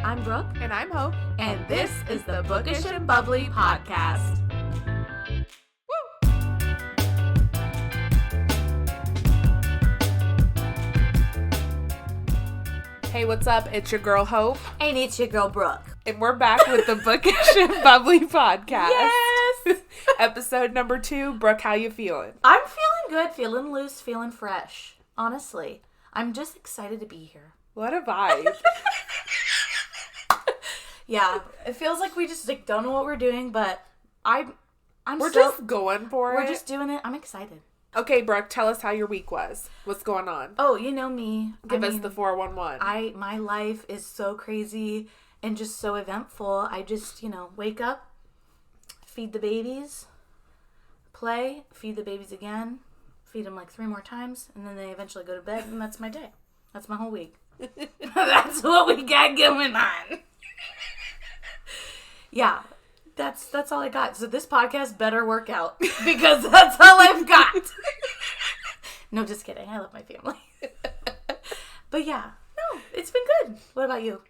I'm Brooke. And I'm Hope. And this is the Bookish and Bubbly podcast. Hey, what's up? It's your girl Hope. And it's your girl Brooke. And we're back with the Bookish and Bubbly podcast. Yes! Episode number 2. Brooke, how you feeling? I'm feeling good, feeling loose, feeling fresh. Honestly. I'm just excited to be here. What a vibe. Yeah, it feels like we just don't know what we're doing, but we're just going for it. We're just doing it. I'm excited. Okay, Brooke, tell us how your week was. What's going on? Oh, you know me. Give us the 411. My life is so crazy and just so eventful. I just, wake up, feed the babies, play, feed the babies again, feed them like 3 more times, and then they eventually go to bed, and that's my day. That's my whole week. That's what we got going on. Yeah, that's all I got. So this podcast better work out because that's all I've got. No, just kidding. I love my family. But yeah, no, it's been good. What about you?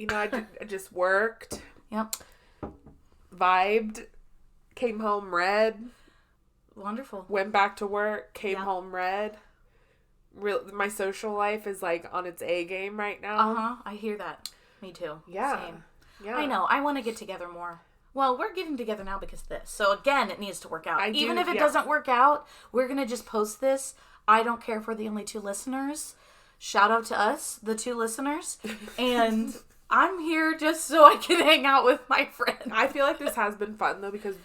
I just worked. Yep. Vibed. Came home red. Wonderful. Went back to work. Came home red. My social life is like on its A game right now. I hear that. Me too. Yeah. Same. Yeah. I know. I want to get together more. Well, we're getting together now because of this. So again, it needs to work out. Even if it doesn't work out, we're going to just post this. I don't care if we're the only 2 listeners. Shout out to us, the 2 listeners. And I'm here just so I can hang out with my friends. I feel like this has been fun though because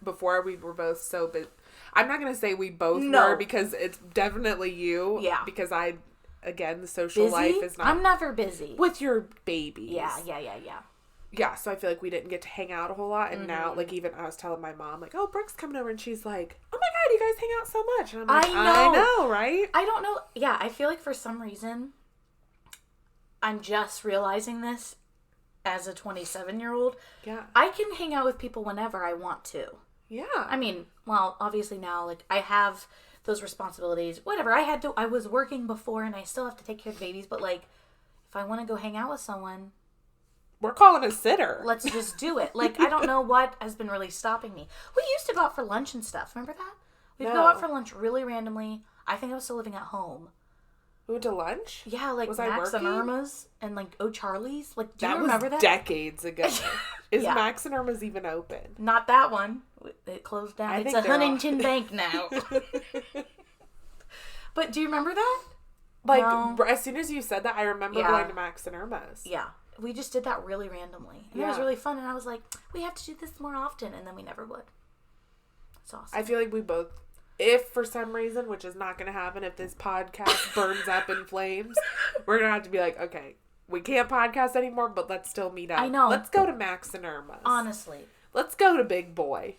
before we were both so busy. I'm not going to say we both were because it's definitely you. Yeah. Because the social life is not. I'm never busy. With your babies. Yeah. Yeah, so I feel like we didn't get to hang out a whole lot. And now, even I was telling my mom, oh, Brooke's coming over. And she's like, oh my God, you guys hang out so much. And I'm like, I know, right? I don't know. Yeah, I feel like for some reason, I'm just realizing this as a 27-year-old. Yeah. I can hang out with people whenever I want to. Yeah. I mean, well, obviously now, I have those responsibilities. Whatever. I was working before and I still have to take care of the babies. But, if I want to go hang out with someone, we're calling a sitter. Let's just do it. I don't know what has been really stopping me. We used to go out for lunch and stuff. Remember that? We'd go out for lunch really randomly. I think I was still living at home. We went to lunch? Yeah, was Max and Irma's and O'Charlie's. Do you remember that? Decades ago. Is Yeah. Max and Irma's even open? Not that one. It closed down. It's a Huntington Bank now. But do you remember that? No. As soon as you said that, I remember going to Max and Irma's. Yeah. We just did that really randomly. And it was really fun. And I was like, we have to do this more often. And then we never would. It's awesome. I feel like we both, if for some reason, which is not going to happen if this podcast burns up in flames, we're going to have to be like, okay, we can't podcast anymore, but let's still meet up. I know. Let's go to Max and Irma's. Honestly. Let's go to Big Boy.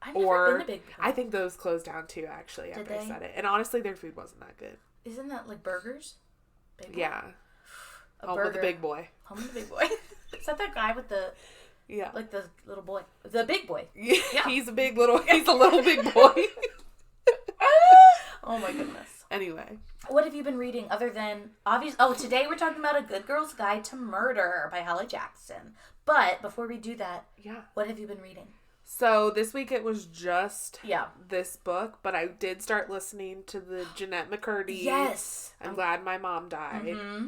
I've never been to Big Boy. I think those closed down too, actually, after I said it. And honestly, their food wasn't that good. Isn't that burgers? Big Boy? Yeah. Home with the Big Boy. Home with the Big Boy. Is that guy with the... Yeah. The little boy. The big boy. Yeah. He's a little big boy. Oh my goodness. Anyway. What have you been reading other than... today we're talking about A Good Girl's Guide to Murder by Holly Jackson. But before we do that, what have you been reading? So this week it was just this book, but I did start listening to the Jeanette McCurdy. Yes. I'm glad my mom died. Mm-hmm.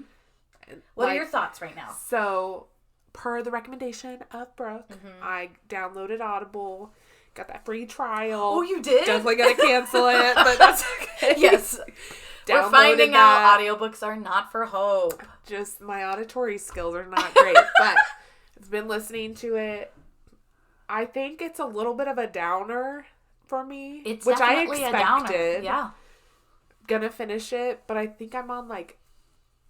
What are your thoughts right now? So, per the recommendation of Brooke, I downloaded Audible, got that free trial. Oh, you did? Definitely gonna cancel it, but that's okay. Yes. We're finding out audiobooks are not for Hope. Just my auditory skills are not great, but I've been listening to it. I think it's a little bit of a downer for me, which definitely I expected. A downer. Yeah. Gonna finish it, but I think I'm on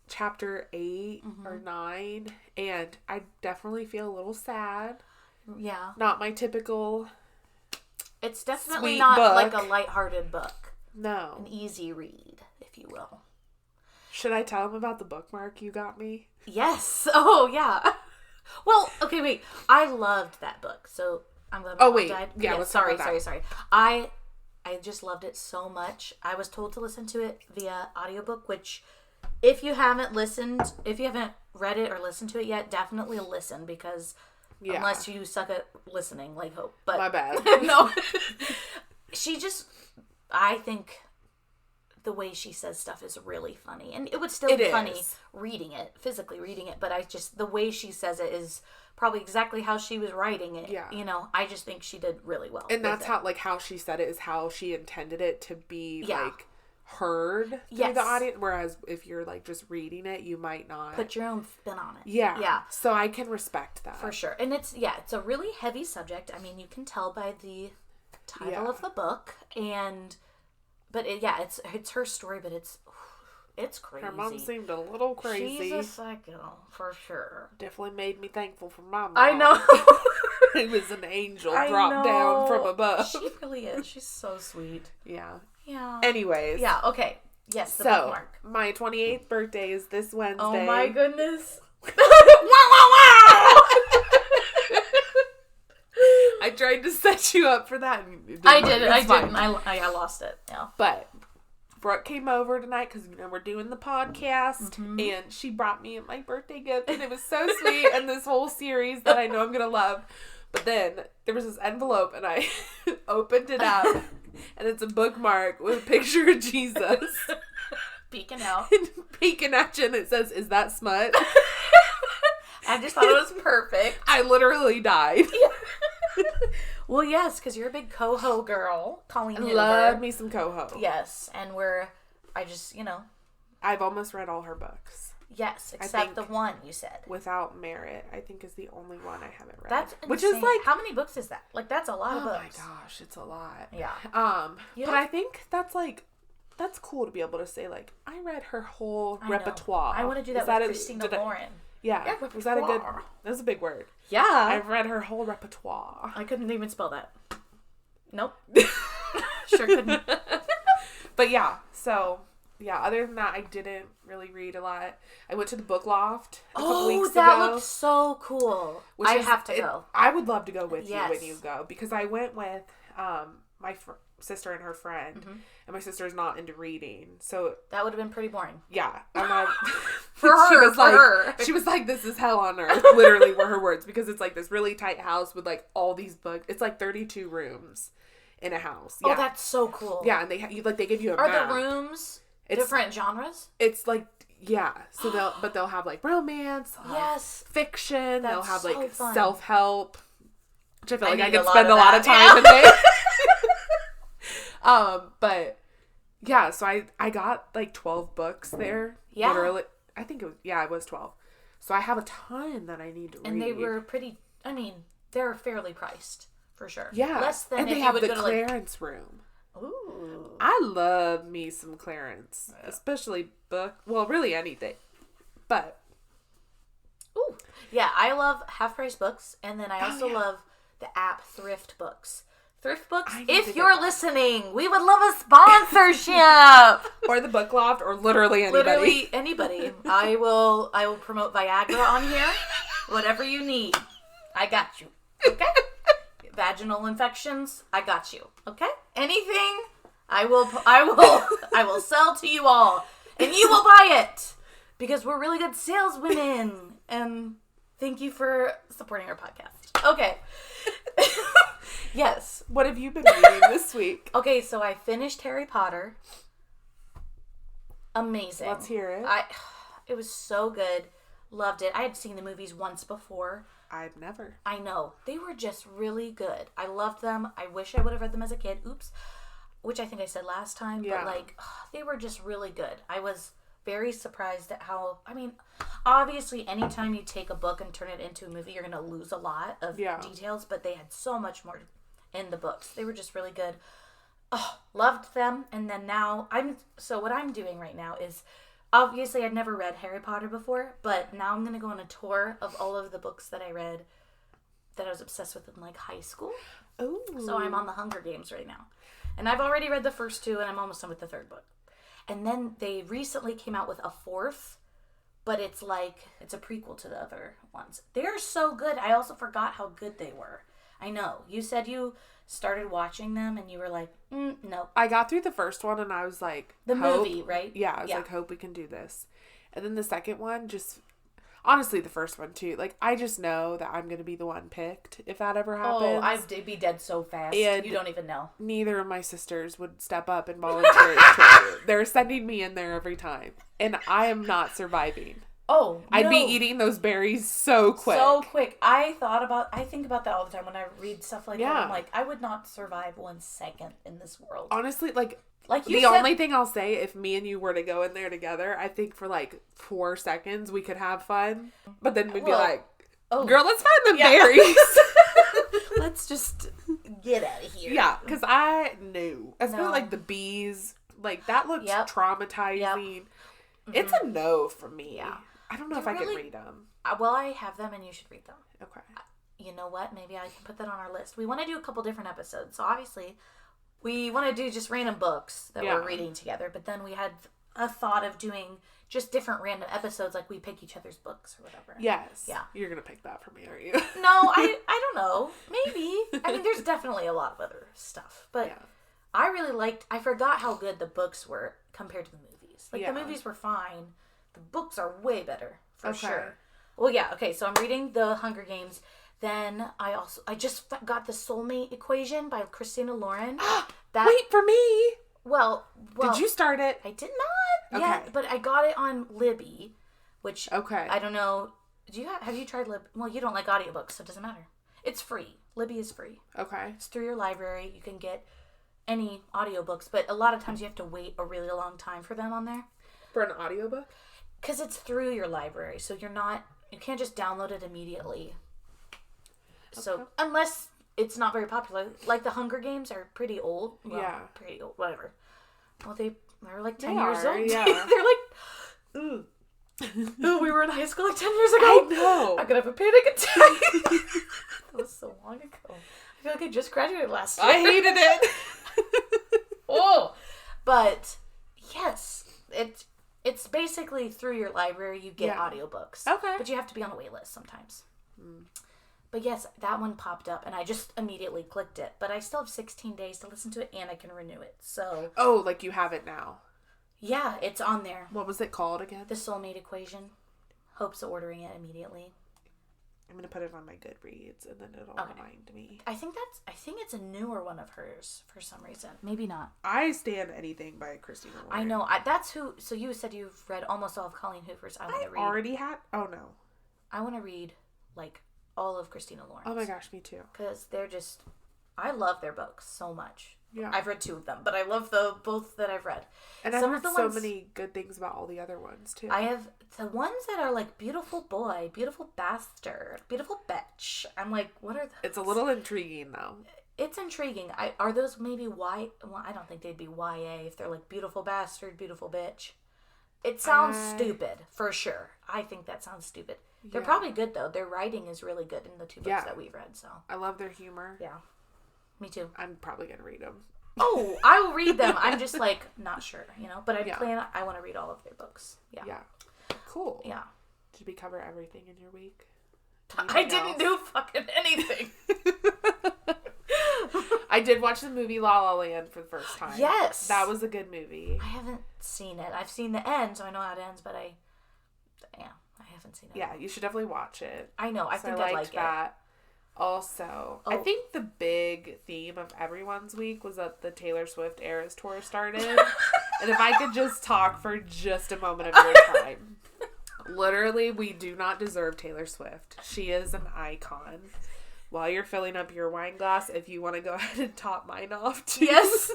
chapter 8 or 9, and I definitely feel a little sad. Yeah. Not my typical. It's definitely not book. A lighthearted book. No. An easy read, if you will. Should I tell him about the bookmark you got me? Yes. Oh, yeah. Well, okay, wait. I loved that book, so I'm glad my mom died. Yeah, sorry. I just loved it so much. I was told to listen to it via audiobook, which if you haven't read it or listened to it yet, definitely listen because unless you suck at listening like Hope. But my bad. No. I think the way she says stuff is really funny. And it would still be funny physically reading it, but the way she says it is probably exactly how she was writing it. Yeah. You know, I just think she did really well. And that's how she said it is how she intended it to be, like, heard through the audience. Whereas if you're, like, just reading it, you might not. Put your own spin on it. Yeah. Yeah. So I can respect that. For sure. And it's a really heavy subject. I mean, you can tell by the title of the book. But it's her story, but it's crazy. Her mom seemed a little crazy. She's a psycho, for sure. Definitely made me thankful for my mom. I know. It was an angel dropped down from above. She really is. She's so sweet. Yeah. Yeah. Anyways. Yeah, okay. Yes, the bookmark. My 28th birthday is this Wednesday. Oh my goodness. I tried to set you up for that. I didn't. I lost it. Yeah. But Brooke came over tonight because we're doing the podcast, and she brought me my birthday gift, and it was so sweet. And this whole series that I know I'm gonna love. But then there was this envelope, and I opened it up, and it's a bookmark with a picture of Jesus peeking out, peeking at you, and it says, "Is that smut?" I just thought it was perfect. I literally died. Well, yes, because you're a big Coho girl. Colleen Hoover. Love me some Coho. Yes, and I've almost read all her books. Yes, except the one you said. Without Merit, I think is the only one I haven't read. That's insane. Which is like, how many books is that? Like, that's a lot of books. Oh my gosh, it's a lot. Yeah. But I think that's cool to be able to say, like, I read her whole repertoire. I want to do that with Christina Lauren. Yeah. Was that a good? That's a big word. Yeah. I've read her whole repertoire. I couldn't even spell that. Nope. Sure couldn't. But yeah, so other than that, I didn't really read a lot. I went to the book loft a couple weeks ago. Oh, that looked so cool. I have to go. I would love to go with you when you go, because I went with my sister and her friend, and my sister's not into reading, so that would have been pretty boring. Yeah, I'm not. She was like, "This is hell on earth." Literally, were her words, because it's like this really tight house with like all these books. It's like 32 rooms in a house. Yeah. Oh, that's so cool. Yeah, and they give you a map. Are the rooms different genres? It's like, yeah. So they'll have like romance. Fiction. They'll have like self-help, which I feel like I could spend a lot of time in there. But yeah, so I got like 12 books there. Yeah. Literally, I think it was 12. So I have a ton that I need to read. And they were they're fairly priced, for sure. Yeah. Less than and if they you have would the go to clearance room. Ooh. I love me some clearance, especially really anything. But ooh. Yeah, I love half-price books, and then I also love the app Thrift Books. Thrift Books, if you're listening, we would love a sponsorship. Or the Book Loft, or literally anybody. Literally anybody. I will promote Viagra on here. Whatever you need, I got you. Okay? Vaginal infections, I got you. Okay? Anything, I will sell to you all, and you will buy it, because we're really good saleswomen. And thank you for supporting our podcast. Okay. Yes. What have you been reading this week? Okay, so I finished Harry Potter. Amazing. Let's hear it. It was so good. Loved it. I had seen the movies once before. I've never. I know. They were just really good. I loved them. I wish I would have read them as a kid. Oops. Which I think I said last time. Yeah. But they were just really good. I was very surprised at how, obviously anytime you take a book and turn it into a movie, you're going to lose a lot of details, but they had so much more in the books. They were just really good. Oh, loved them. And then now what I'm doing right now is, obviously I'd never read Harry Potter before, but now I'm going to go on a tour of all of the books that I read that I was obsessed with in high school. Ooh. So I'm on the Hunger Games right now. And I've already read the first two, and I'm almost done with the third book. And then they recently came out with a fourth, but it's a prequel to the other ones. They're so good. I also forgot how good they were. I know. You said you started watching them and you were like, no. I got through the first one and I was like, movie, right? Yeah, I was like, hope we can do this. And then the second one Honestly, the first one, too. Like, I just know that I'm going to be the one picked if that ever happens. Oh, I'd be dead so fast. And you don't even know. Neither of my sisters would step up and volunteer to try it. They're sending me in there every time. And I am not surviving. Oh, I'd be eating those berries so quick. So quick. I think about that all the time when I read stuff like that. I'm like, I would not survive 1 second in this world. Honestly, like you the only thing I'll say, if me and you were to go in there together, I think for like 4 seconds we could have fun. But then we'd be like, girl, let's find the berries. Let's just get out of here. Yeah, because I knew. Especially like the bees. Like that looks traumatizing. Yep. Mm-hmm. It's a no for me. Yeah. I don't know if I could read them. Well, I have them and you should read them. Okay. You know what? Maybe I can put that on our list. We want to do a couple different episodes. So obviously, we want to do just random books that we're reading together. But then we had a thought of doing just different random episodes, like we pick each other's books or whatever. Yes. Yeah. You're going to pick that for me, aren't you? No, I don't know. Maybe. I mean, there's definitely a lot of other stuff. But I really I forgot how good the books were compared to the movies. Like, the movies were fine. The books are way better, for sure. Well, yeah, okay, so I'm reading The Hunger Games. Then I just got The Soulmate Equation by Christina Lauren. Wait for me! Well, did you start it? I did not yet, but I got it on Libby, which I don't know. Have you tried Libby? Well, you don't like audiobooks, so it doesn't matter. It's free. Libby is free. Okay. It's through your library. You can get any audiobooks, but a lot of times you have to wait a really long time for them on there. For an audiobook? Because it's through your library, so you can't just download it immediately. Okay. So, unless it's not very popular. Like, The Hunger Games are pretty old. Well, pretty old, whatever. Well, they're like 10 years old. Yeah. They're like, ooh. We were in high school like 10 years ago. I know. I'm going to have a panic attack. That was so long ago. I feel like I just graduated last year. I hated it. Oh. But, yes, it's basically through your library you get audiobooks. Okay. But you have to be on a wait list sometimes. But yes, that one popped up and I just immediately clicked it. But I still have 16 days to listen to it and I can renew it. So. Oh, like you have it now? Yeah, it's on there. What was it called again? The Soulmate Equation. Hope's ordering it immediately. I'm going to put it on my Goodreads and then it'll remind me. I think it's a newer one of hers for some reason. Maybe not. I stand anything by Christina Lauren. I know. That's who. So you said you've read almost all of Colleen Hoover's. I want to read. Already had? Oh, no. I want to read, like, all of Christina Lauren's. Oh my gosh, me too. Because they're just, I love their books so much. Yeah. I've read 2 of them, but I love both that I've read. And I've heard so many good things about all the other ones too. I have the ones that are like Beautiful Boy, Beautiful Bastard, Beautiful Bitch. I'm like, what are those? It's a little intriguing though. It's intriguing. Are those maybe well, I don't think they'd be YA if they're like Beautiful Bastard, Beautiful Bitch. It sounds stupid, for sure. I think that sounds stupid. They're probably good, though. Their writing is really good in the 2 books that we've read, so. I love their humor. Yeah. Me too. I'm probably going to read them. Oh, I will read them. I'm just, like, not sure, But I want to read all of their books. Yeah. Yeah. Cool. Yeah. Did we cover everything in your week? I didn't do fucking anything. I did watch the movie La La Land for the first time. Yes. That was a good movie. I haven't seen it. I've seen the end, so I know how it ends, but I haven't seen it. Yeah, you should definitely watch it. I know. I think I like that. Also, I think the big theme of everyone's week was that the Taylor Swift Eras Tour started. And if I could just talk for just a moment of your time. Literally, we do not deserve Taylor Swift. She is an icon. While you're filling up your wine glass, if you want to go ahead and top mine off, too. Yes.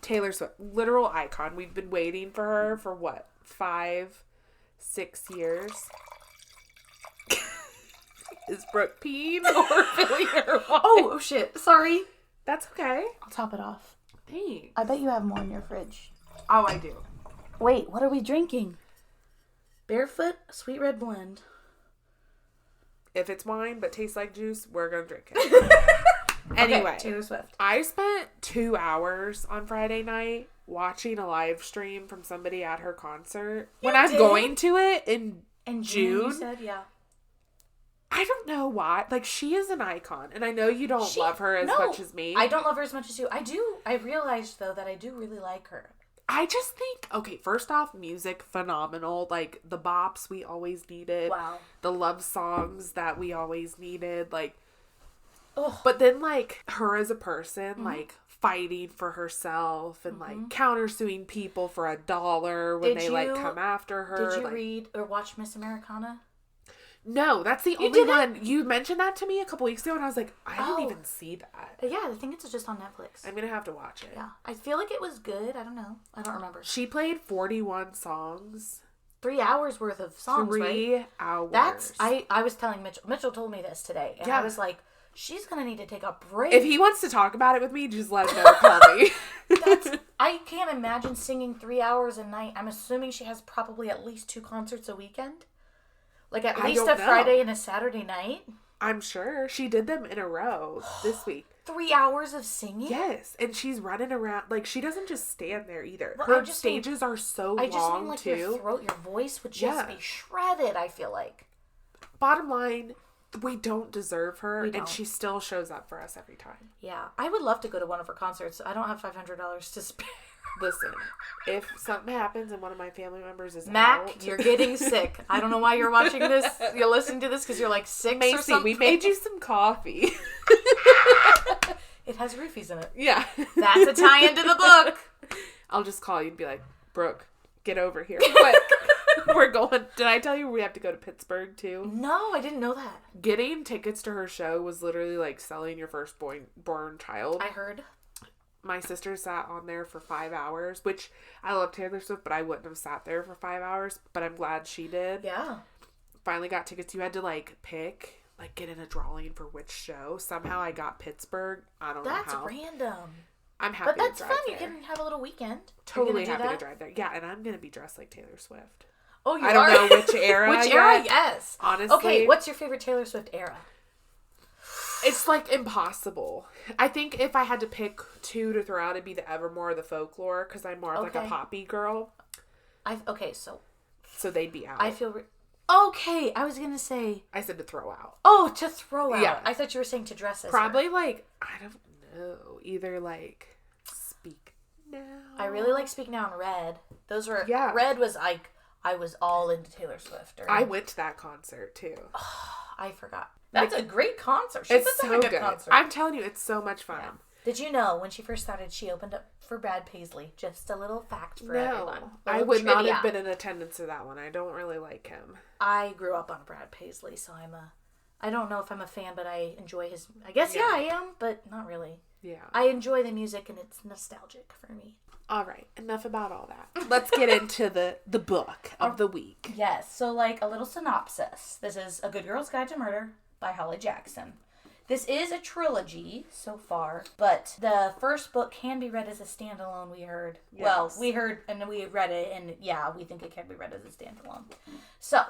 Taylor Swift, literal icon. We've been waiting for her for what, 5-6 years? Is Brooke peeing or filling her wine? Oh shit! Sorry. That's okay. I'll top it off. Thanks. I bet you have more in your fridge. Oh, I do. Wait, what are we drinking? Barefoot Sweet Red Blend. If it's wine but tastes like juice, we're gonna drink it. Anyway, Taylor Swift. I spent 2 hours on Friday night watching a live stream from somebody at her concert. When I'm going to it in June. You said, yeah. I don't know why. Like, she is an icon. And I know you don't love her as much as me. I don't love her as much as you. I do. I realized, though, that I do really like her. I just think, okay, first off, music, phenomenal. Like, the bops we always needed. Wow. The love songs that we always needed. Like, Ugh. but then, like, her as a person, like, fighting for herself and, like, countersuing people for $1 when they, like, come after her. Did you like, read or watch Miss Americana? No, that's the only one. You mentioned that to me a couple weeks ago, and I was like, I didn't even see that. Yeah, I think it's just on Netflix. I'm gonna have to watch it. Yeah, I feel like it was good. I don't know. I don't remember. She played 41 songs. 3 hours worth of songs, 3 hours. That's, I was telling Mitchell. Mitchell told me this today, and I was like, she's gonna need to take a break. If he wants to talk about it with me, just let him know. Call me. I can't imagine singing 3 hours a night. I'm assuming she has probably at least 2 concerts a weekend. Like at least a Friday and a Saturday night. I'm sure. She did them in a row this week. 3 hours of singing? Yes. And she's running around. Like, she doesn't just stand there either. Well, her stages are so long, I just mean, like, too. your throat, your voice would just be shredded, I feel like. Bottom line, we don't deserve her, We don't. and she still shows up for us every time. Yeah. I would love to go to one of her concerts. I don't have $500 to spare. Listen, if something happens and one of my family members is Mac, out, you're getting sick. I don't know why you're watching this. You're listening to this because you're like 6 Macy, or something. we made you some coffee. It has roofies in it. Yeah. That's a tie into the book. I'll just call you and be like, Brooke, get over here quick. We're going. Did I tell you we have to go to Pittsburgh too? No, I didn't know that. Getting tickets to her show was literally like selling your firstborn child. I heard. My sister sat on there for 5 hours, which I love Taylor Swift, but I wouldn't have sat there for 5 hours, but I'm glad she did. Yeah. Finally got tickets. You had to like pick, like get in a drawing for which show. Somehow I got Pittsburgh. I don't know how. That's random. I'm happy But that's to drive fun. there. You can have a little weekend. Totally happy to drive there. Yeah, and I'm going to be dressed like Taylor Swift. Oh, you I don't know which era. Which era? Yes. Honestly. Okay, what's your favorite Taylor Swift era? It's like impossible. I think if I had to pick 2 to throw out, it'd be the Evermore or the Folklore, because I'm more of like a poppy girl. So they'd be out. I feel... Okay, I was going to say... I said to throw out. Oh, to throw out. Yeah. I thought you were saying to dress as Probably her. like, I don't know. Either like Speak Now. I really like Speak Now and Red. Those were... Yeah. Red was like... I was all into Taylor Swift. I went to that concert too. I forgot. That's a great concert. She It's puts so on a good good. concert. I'm telling you, it's so much fun. Yeah. Did you know when she first started, she opened up for Brad Paisley? Just a little fact for everyone. I would not have been in attendance to that one. I don't really like him. I grew up on Brad Paisley, so I don't know if I'm a fan, but I enjoy his, I guess, yeah, I am, but not really. Yeah. I enjoy the music, and it's nostalgic for me. All right, enough about all that. Let's get into the book of the week. Yes, so like a little synopsis. This is A Good Girl's Guide to Murder by Holly Jackson. This is a trilogy so far, but the first book can be read as a standalone, we heard. Yes. Well, we heard and we read it, and yeah, we think it can be read as a standalone. So,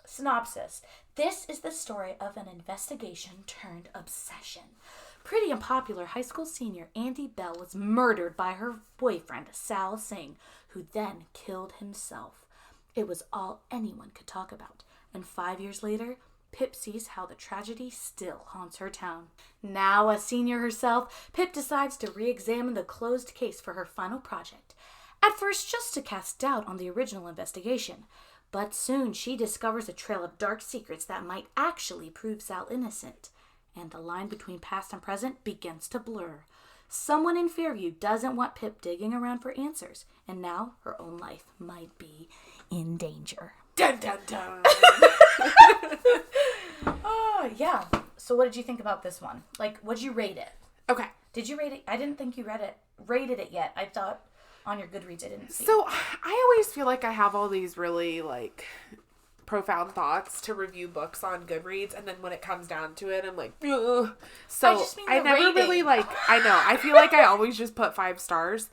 synopsis. This is the story of an investigation turned obsession. Pretty unpopular high school senior Andie Bell was murdered by her boyfriend, Sal Singh, who then killed himself. It was all anyone could talk about, and 5 years later, Pip sees how the tragedy still haunts her town. Now a senior herself, Pip decides to re-examine the closed case for her final project. At first just to cast doubt on the original investigation, but soon she discovers a trail of dark secrets that might actually prove Sal innocent. And the line between past and present begins to blur. Someone in Fairview doesn't want Pip digging around for answers, and now her own life might be in danger. Dun dun dun! Oh, yeah. So what did you think about this one? Like, would you rate it? Okay. Did you rate it? I didn't think you rated it yet. I thought on your Goodreads I didn't see. So, I always feel like I have all these really, like, profound thoughts to review books on Goodreads, and then when it comes down to it, I'm like, ugh. So, I never rating. really, like, I know, I feel like I always just put 5 stars.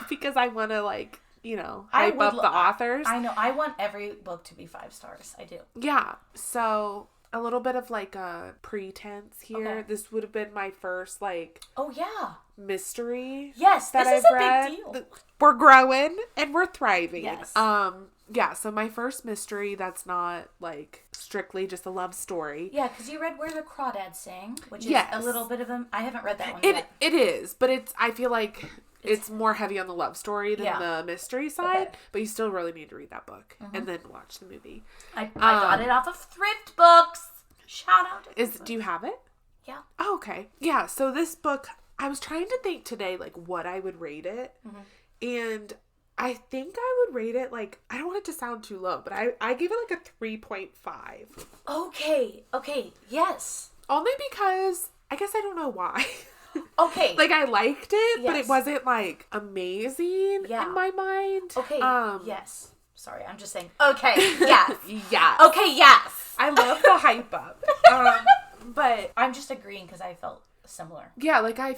Because I want to, like, you know, hype up the authors. I know. I want every book to be 5 stars. I do. Yeah. So, a little bit of, like, a pretense here. Okay. This would have been my first, like... Oh, yeah. Mystery. Yes, that this is I've a read. big deal. We're growing and we're thriving. Yes. Yeah, so my first mystery that's not, like, strictly just a love story. Yeah, because you read Where the Crawdads Sing, which is yes. a little bit of I haven't read that one yet. yet. It is, but I feel like It's more heavy on the love story than the mystery side, but you still really need to read that book and then watch the movie. I got it off of Thrift Books. Shout out to Do you have it? Yeah. Oh, okay. Yeah, so this book, I was trying to think today, like, what I would rate it. And I think I would rate it, like, I don't want it to sound too low, but I gave it, like, a 3.5. Okay. Yes. Only because, I guess I don't know why. Okay. Like, I liked it, but it wasn't, like, amazing in my mind. Okay, yes. Sorry, I'm just saying, okay, yes. Yes. Okay, yes. I love the hype up. But I'm just agreeing because I felt similar. Yeah, like, I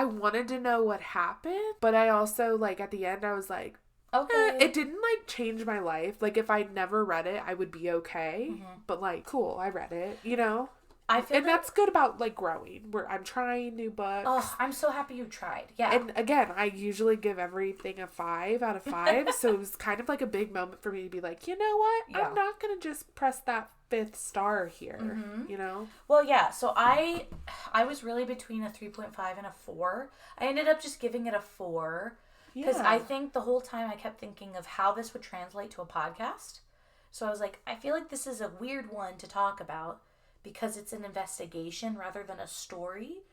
wanted to know what happened, but I also, like, at the end, I was like, okay. It didn't, like, change my life. Like, if I'd never read it, I would be okay. But, like, cool, I read it, you know? I feel that's good about, like, growing. Where I'm trying new books. Oh, I'm so happy you tried. Yeah. And again, I usually give everything a 5 out of 5. So it was kind of like a big moment for me to be like, you know what? Yeah. I'm not going to just press that 5th star here, you know? Well, yeah. So I was really between a 3.5 and a 4. I ended up just giving it a 4. Because I think the whole time I kept thinking of how this would translate to a podcast. So I was like, I feel like this is a weird one to talk about. Because it's an investigation rather than a story.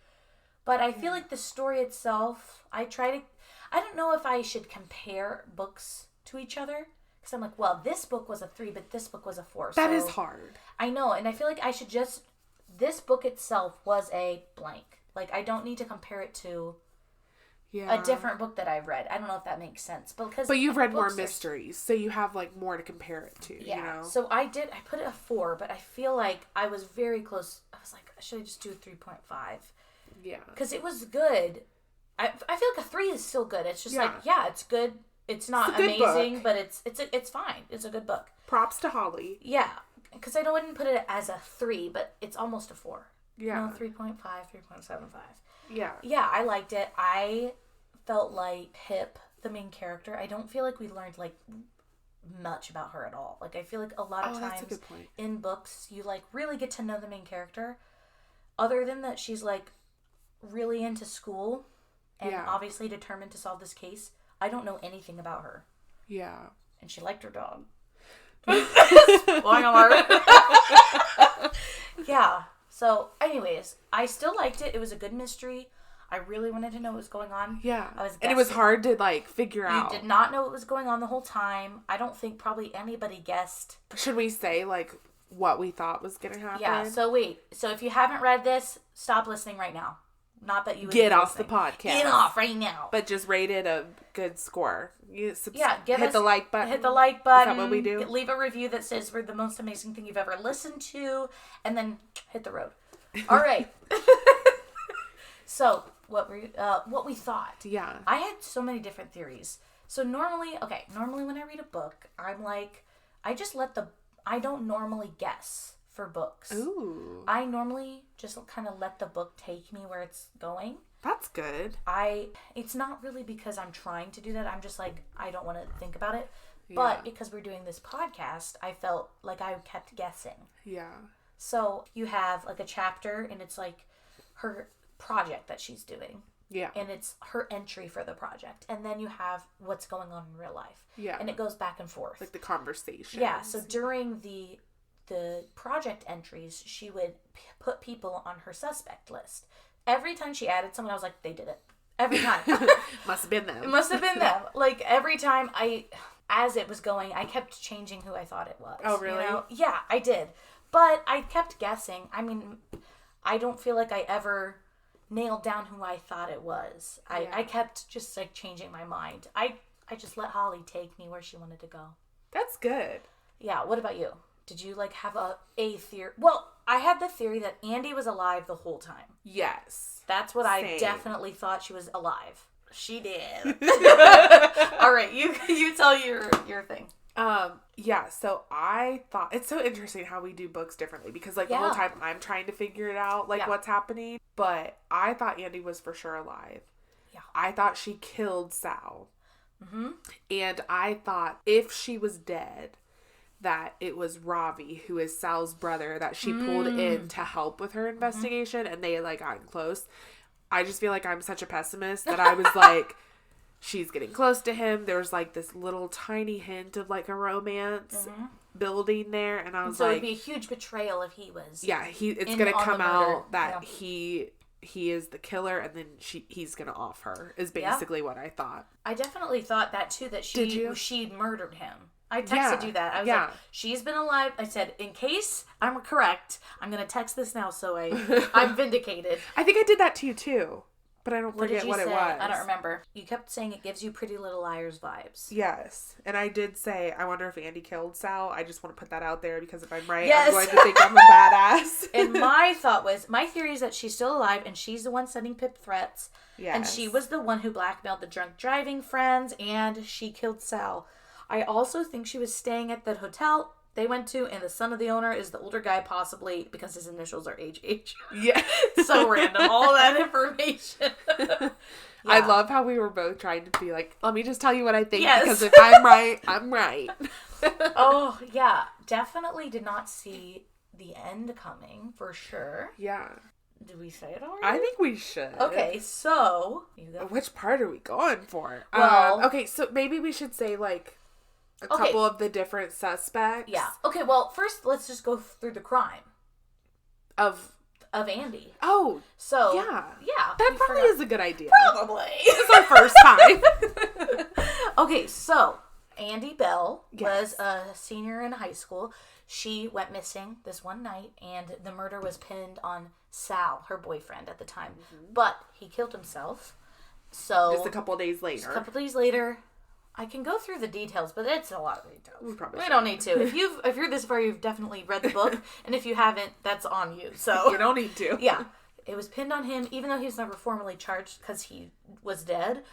But I feel like the story itself, I don't know if I should compare books to each other. Because I'm like, well, this book was a 3, but this book was a 4. That is hard. I know. And I feel like I should this book itself was a blank. Like, I don't need to compare it to a different book that I've read. I don't know if that makes sense. But you've read more mysteries, so you have, like, more to compare it to, you know? So I put it a 4, but I feel like I was very close. I was like, should I just do a 3.5? Yeah. Because it was good. I feel like a 3 is still good. It's just it's good. It's not amazing, but it's fine. It's a good book. Props to Holly. Yeah. Because I wouldn't put it as a 3, but it's almost a 4. Yeah. No, 3.5, 3.75. Yeah. Yeah, I liked it. I felt like Pip, the main character, I don't feel like we learned, like, much about her at all. Like, I feel like a lot of times in books, you, like, really get to know the main character. Other than that, she's, like, really into school and obviously determined to solve this case. I don't know anything about her. Yeah. And she liked her dog. Yeah. So, anyways, I still liked it. It was a good mystery. I really wanted to know what was going on. Yeah. I was guessing. And it was hard to, like, figure out. You did not know what was going on the whole time. I don't think probably anybody guessed. Should we say, like, what we thought was going to happen? Yeah. So, wait. So, if you haven't read this, stop listening right now. Not that you would get off the podcast. Get off right now. But just rate it a good score. Hit the like button. Hit the like button. Is that what we do? Leave a review that says we're the most amazing thing you've ever listened to. And then hit the road. All right. So, what we thought. Yeah. I had so many different theories. So normally when I read a book, I'm like, I don't normally guess for books. Ooh. I normally just kind of let the book take me where it's going. That's good. It's not really because I'm trying to do that. I'm just like, I don't want to think about it. Yeah. But because we're doing this podcast, I felt like I kept guessing. Yeah. So you have, like, a chapter, and it's, like, her project that she's doing. Yeah. And it's her entry for the project. And then you have what's going on in real life. Yeah. And it goes back and forth. Like the conversation. Yeah. So during the project entries, she would put people on her suspect list. Every time she added someone, I was like, they did it. Every time. Must have been them. It must have been them. Like, every time as it was going, I kept changing who I thought it was. Oh, really? You know? Yeah, I did. But I kept guessing. I mean, I don't feel like I ever nailed down who I thought it was. I kept just, like, changing my mind. I just let Holly take me where she wanted to go. That's good. Yeah, what about you? Did you, like, have a theory? Well, I had the theory that Andie was alive the whole time. Yes. That's what Same. I definitely thought she was alive. She did. All right, you tell your thing. Yeah, so I thought, it's so interesting how we do books differently, because, like, the whole time I'm trying to figure it out, like, what's happening, but I thought Andie was for sure alive. Yeah. I thought she killed Sal. Mm-hmm. And I thought if she was dead, that it was Ravi, who is Sal's brother, that she pulled in to help with her investigation, and they, like, gotten close. I just feel like I'm such a pessimist that I was like, she's getting close to him. There's like this little tiny hint of like a romance building there, and I was so like, it'd be a huge betrayal if he was. Yeah, it's gonna come out that he is the killer, and then he's gonna off her. Is basically what I thought. I definitely thought that too. That she'd murdered him. I texted you that. I was like, she's been alive. I said, in case I'm correct, I'm gonna text this now so I'm vindicated. I think I did that to you too. But I don't forget what it was. I don't remember. You kept saying it gives you Pretty Little Liars vibes. Yes. And I did say, I wonder if Andie killed Sal. I just want to put that out there because if I'm right, yes. I'm going to think I'm a badass. And my theory is that she's still alive and she's the one sending Pip threats. Yes. And she was the one who blackmailed the drunk driving friends and she killed Sal. I also think she was staying at that hotel they went to, and the son of the owner is the older guy, possibly because his initials are HH. Yeah. So random. All that information. Yeah. I love how we were both trying to be like, let me just tell you what I think, because if I'm right, I'm right. Oh, yeah. Definitely did not see the end coming, for sure. Yeah. Did we say it already? I think we should. Okay, so... Which part are we going for? Well... okay, so maybe we should say, like... A couple of the different suspects. Yeah. Okay, well, first, let's just go through the crime. Of Andie. Oh. So. Yeah. Yeah. That probably is a good idea. Probably. It's our first time. Okay, so, Andie Bell was a senior in high school. She went missing this one night, and the murder was pinned on Sal, her boyfriend at the time. Mm-hmm. But he killed himself. So. Just a couple days later. I can go through the details, but it's a lot of details. We don't need to. If you're this far, you've definitely read the book, and if you haven't, that's on you. So you don't need to. Yeah, it was pinned on him, even though he was never formally charged because he was dead.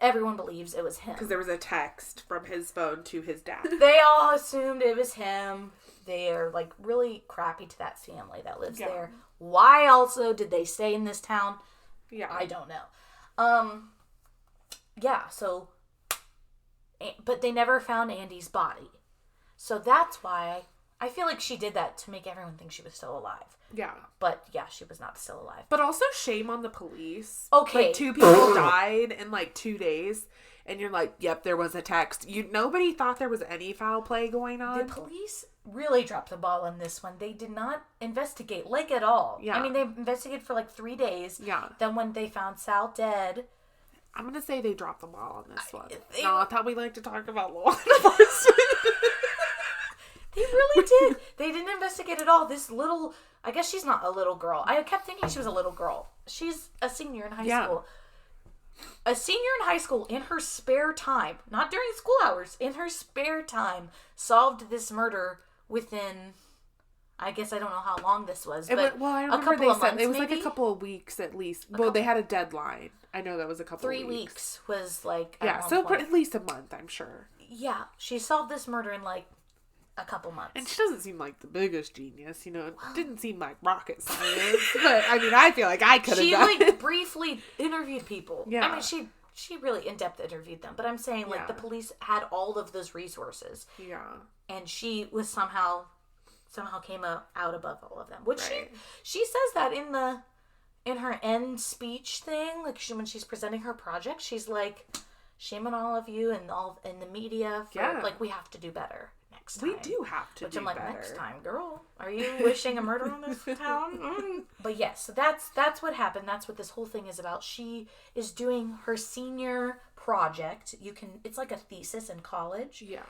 Everyone believes it was him because there was a text from his phone to his dad. They all assumed it was him. They are like really crappy to that family that lives there. Why also did they stay in this town? Yeah, I don't know. Yeah, so. But they never found Andie's body. So that's why I feel like she did that to make everyone think she was still alive. Yeah. But yeah, she was not still alive. But also shame on the police. Okay. Like 2 people died in like 2 days. And you're like, yep, there was a text. Nobody thought there was any foul play going on. The police really dropped the ball on this one. They did not investigate like at all. Yeah. I mean, they investigated for like 3 days. Yeah. Then when they found Sal dead... I'm going to say they dropped the ball on this one. Not how we like to talk about law enforcement. They really did. They didn't investigate at all. This little... I guess she's not a little girl. I kept thinking she was a little girl. She's a senior in high school. A senior in high school, in her spare time, not during school hours, in her spare time, solved this murder within... I guess I don't know how long this was, but I remember a couple of months, it was maybe? like a couple of weeks at least. They had a deadline. I know that was a couple of weeks. 3 weeks was like... so at least a month, I'm sure. Yeah, she solved this murder in like a couple months. And she doesn't seem like the biggest genius, It didn't seem like rocket science. But, I mean, I feel like I could have done it. She, like, briefly interviewed people. Yeah. I mean, she really in-depth interviewed them. But I'm saying, like, the police had all of those resources. Yeah. And she was somehow came out above all of them. Which she says that in her end speech thing, like when she's presenting her project, she's like, shame on all of you and all in the media for like, we have to do better next time. We do have to do better. Which I'm like, next time, girl, are you wishing a murder on this town? But yes, so that's what happened. That's what this whole thing is about. She is doing her senior project. It's like a thesis in college. Yeah.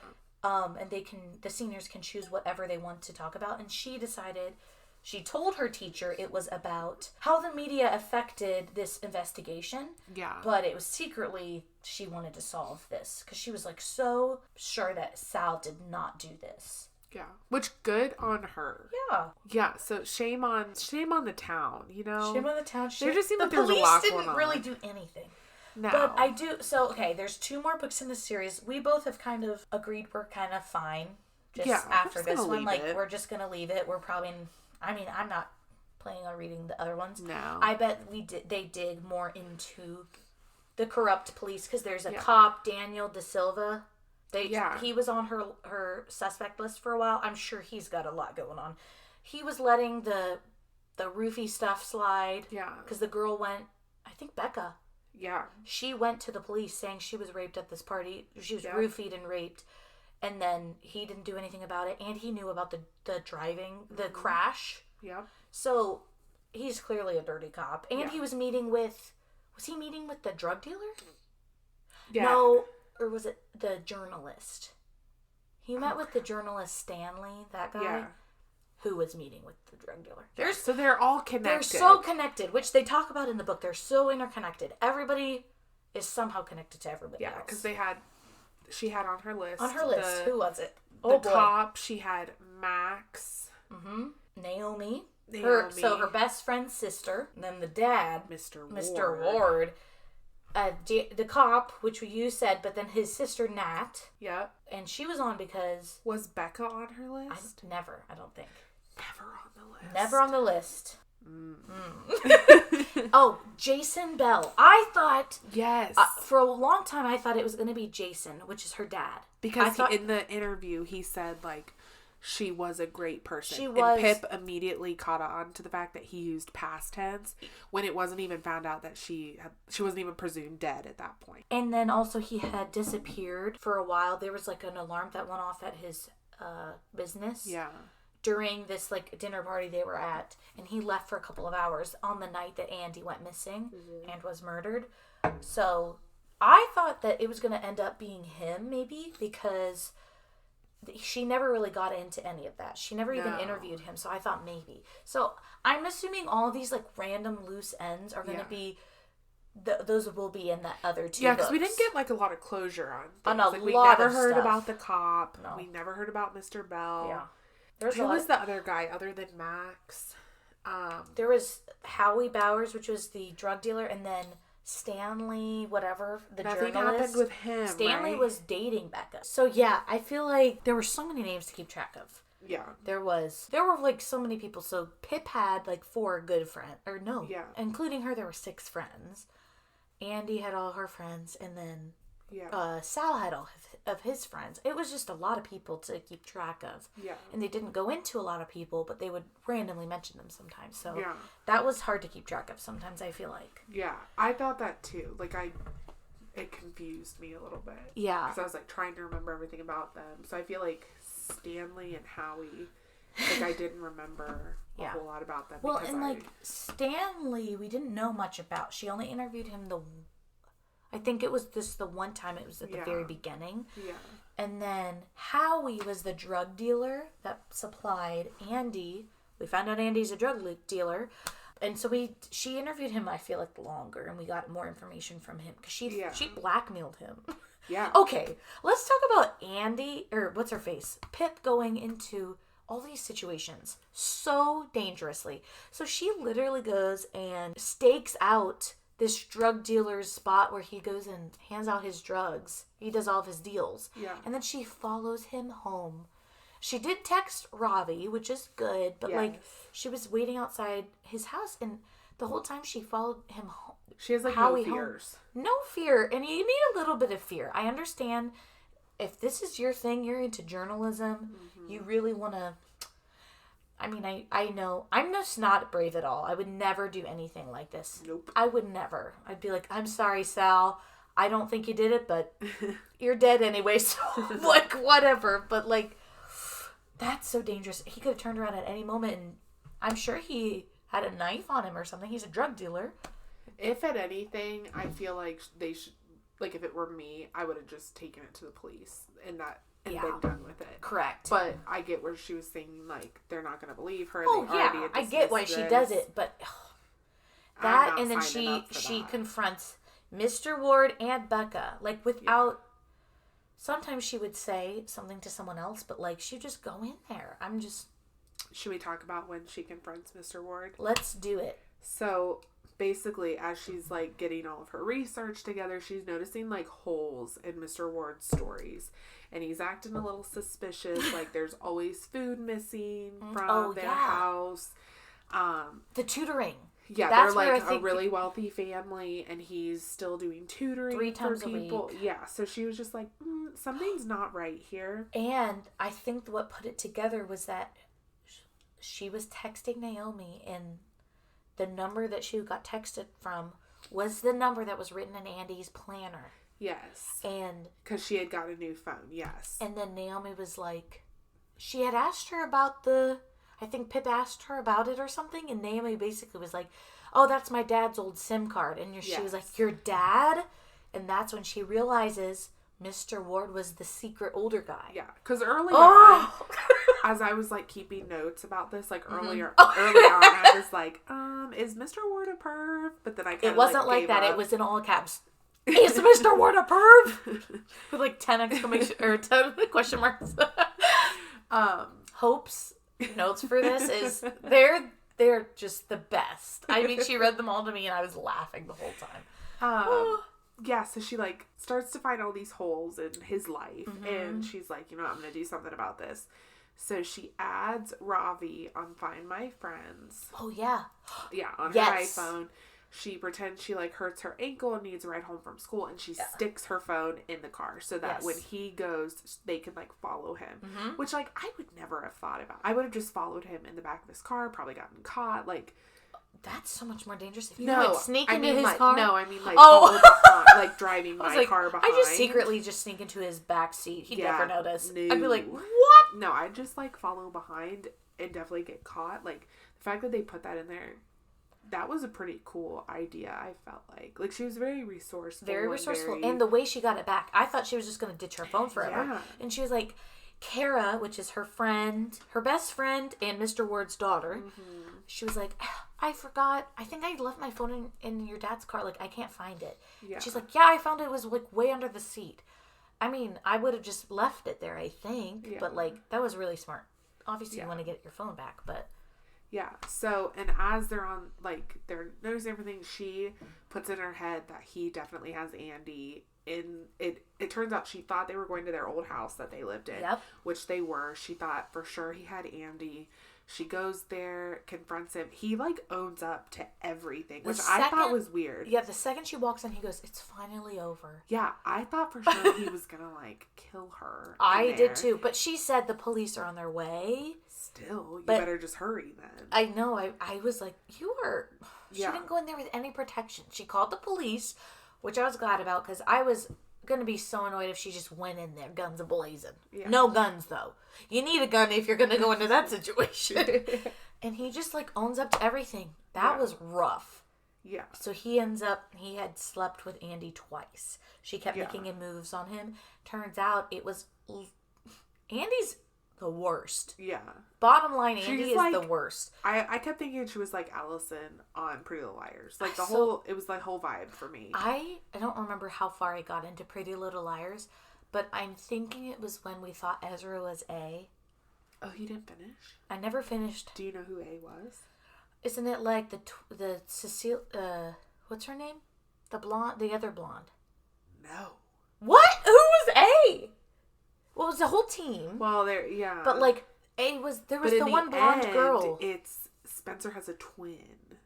And the seniors can choose whatever they want to talk about. And she told her teacher it was about how the media affected this investigation. Yeah. But it was secretly, she wanted to solve this. Because she was like so sure that Sal did not do this. Yeah. Which, good on her. Yeah. Yeah, so shame on the town, Shame on the town. There just seemed like there was a lot going on. The police didn't really do anything. No. But I do... So, okay, there's 2 more books in the series. We both have kind of agreed we're kind of fine. After this one. Like, we're just going to leave it. We're probably... I mean, I'm not planning on reading the other ones. No. I bet they dig more into the corrupt police. Because there's a cop, Daniel De Silva. He was on her suspect list for a while. I'm sure he's got a lot going on. He was letting the roofie stuff slide. Yeah. Because the girl went... I think Becca... Yeah. She went to the police saying she was raped at this party. She was roofied and raped. And then he didn't do anything about it. And he knew about the driving, the crash. Yeah. So he's clearly a dirty cop. And he was meeting with... Was he meeting with the drug dealer? Yeah. No. Or was it the journalist? He met with the journalist Stanley, that guy. Yeah. Who was meeting with the drug dealer. So they're all connected. They're so connected, which they talk about in the book. They're so interconnected. Everybody is somehow connected to everybody else. Yeah, because she had on her list. On her list, who was it? The cop, she had Max. Mm-hmm. Naomi. Her best friend's sister. And then the dad. Mr. Ward. The cop, which you said, but then his sister Nat. Yep. And she was on because... Was Becca on her list? I don't think. Never on the list. Oh, Jason Bell. I thought... Yes. For a long time, I thought it was going to be Jason, which is her dad. Because in the interview, he said, like, she was a great person. She was. And Pip immediately caught on to the fact that he used past tense when it wasn't even found out that she wasn't even presumed dead at that point. And then also he had disappeared for a while. There was, like, an alarm that went off at his business. Yeah. During this, like, dinner party they were at, and he left for a couple of hours on the night that Andie went missing and was murdered. So I thought that it was going to end up being him, maybe, because she never really got into any of that. She never even interviewed him, so I thought maybe. So I'm assuming all these, like, random loose ends are going to be... those will be in that other two books. because we didn't get, like, a lot of closure on things. On a like, we lot never of heard stuff. about the cop. No. We never heard about Mr. Bell. Yeah. Who was the other guy other than Max? There was Howie Bowers, which was the drug dealer, and then Stanley, whatever, the Nothing journalist. happened with him, Stanley was dating Becca. So yeah, I feel like there were so many names to keep track of. Yeah. There were like so many people. So Pip had like 4 good friends, or no, including her, there were 6 friends. Andie had all her friends, and then Sal had all of his friends. It was just a lot of people to keep track of. Yeah. And they didn't go into a lot of people, but they would randomly mention them sometimes. So that was hard to keep track of sometimes, I feel like. Yeah. I thought that too. Like, it confused me a little bit. Yeah. Because I was like trying to remember everything about them. So I feel like Stanley and Howie, like, I didn't remember a whole lot about them. Well, and like Stanley, we didn't know much about. She only interviewed him I think it was just the one time. It was at the very beginning. Yeah. And then Howie was the drug dealer that supplied Andie. We found out Andie's a drug dealer. And so she interviewed him, I feel like, longer. And we got more information from him. Because she blackmailed him. Yeah. Okay. Let's talk about Andie, or what's her face? Pip going into all these situations so dangerously. So she literally goes and stakes out this drug dealer's spot where he goes and hands out his drugs. He does all of his deals. Yeah. And then she follows him home. She did text Robbie, which is good, but like she was waiting outside his house, and the whole time she followed him home. She has like no fears. No fear. And you need a little bit of fear. I understand if this is your thing, you're into journalism, you really want to... I mean, I know. I'm just not brave at all. I would never do anything like this. Nope. I would never. I'd be like, I'm sorry, Sal. I don't think you did it, but you're dead anyway, so, like, whatever. But, like, that's so dangerous. He could have turned around at any moment, and I'm sure he had a knife on him or something. He's a drug dealer. If at anything, I feel like they should, like, if it were me, I would have just taken it to the police and been done with it. Correct. But I get where she was saying, like, they're not going to believe her. Oh, yeah. I get why she does it, but that, and then she confronts Mr. Ward and Becca, like, without... Sometimes she would say something to someone else, but, like, she'd just go in there. Should we talk about when she confronts Mr. Ward? Let's do it. So, basically, as she's, like, getting all of her research together, she's noticing, like, holes in Mr. Ward's stories. And he's acting a little suspicious. Like, there's always food missing from their house. The tutoring. Yeah, they're like a really wealthy family, and he's still doing tutoring 3 times for people. A week. Yeah, so she was just like, something's not right here. And I think what put it together was that she was texting Naomi, and the number that she got texted from was the number that was written in Andie's planner. Yes. And because she had got a new phone. Yes. And then Naomi was like, she had asked her about I think Pip asked her about it or something, and Naomi basically was like, oh, that's my dad's old SIM card. And she was like, your dad? And that's when she realizes Mr. Ward was the secret older guy. Yeah, because early on, as I was like keeping notes about this, like early on, I was like, is Mr. Ward a perv? But then I kind of It wasn't like that. Up. It was in all caps. Is Mr. Ward a perv? With like 10 exclamation or 10 question marks. Hope's notes for this is they're just the best. I mean, she read them all to me and I was laughing the whole time. Yeah, so she like starts to find all these holes in his life, and she's like, you know, I'm gonna do something about this. So she adds Ravi on Find My Friends. Oh yeah. Yeah, on her iPhone. She pretends she like hurts her ankle and needs a ride home from school, and she sticks her phone in the car so that when he goes, they can like follow him. Which like I would never have thought about. I would have just followed him in the back of his car, probably gotten caught. Like that's so much more dangerous. If you would sneak into his like, car. No, I mean like follow behind, like driving my car behind. I just secretly just sneak into his back seat. He'd never notice. No. I'd be like, what? No, I'd just like follow behind and definitely get caught. Like the fact that they put that in there. That was a pretty cool idea, I felt like. Like, she was very resourceful. Very resourceful. And the way she got it back, I thought she was just going to ditch her phone forever. Yeah. And she was like, Kara, which is her friend, her best friend, and Mr. Ward's daughter, she was like, I forgot. I think I left my phone in your dad's car. Like, I can't find it. Yeah. She's like, yeah, I found it. It was, like, way under the seat. I mean, I would have just left it there, I think. Yeah. But, like, that was really smart. Obviously, you want to get your phone back, but... Yeah, so, and as they're on, like, they're noticing everything, she puts in her head that he definitely has Andie. It turns out she thought they were going to their old house that they lived in, which they were. She thought for sure he had Andie. She goes there, confronts him. He, like, owns up to everything, which I thought was weird. Yeah, the second she walks in, he goes, it's finally over. Yeah, I thought for sure he was gonna, like, kill her. I did too, but she said the police are on their way. Still, you better just hurry then. I know, I was like, she didn't go in there with any protection. She called the police, which I was glad about, because I was going to be so annoyed if she just went in there, guns a-blazing. Yeah. No guns, though. You need a gun if you're going to go into that situation. And he just, like, owns up to everything. That was rough. Yeah. So he had slept with Andie twice. She kept making moves on him. Turns out it was, Andie's the worst. Yeah. Bottom line, Andie is like, the worst. I kept thinking she was like Allison on Pretty Little Liars. Like it was the whole vibe for me. I don't remember how far I got into Pretty Little Liars, but I'm thinking it was when we thought Ezra was A. Oh, you didn't finish? I never finished. Do you know who A was? Isn't it like the Cecile, what's her name? The other blonde. No. What? Who was A? Well, it was the whole team. Well, but like, there was the one blonde girl. It's Spencer has a twin.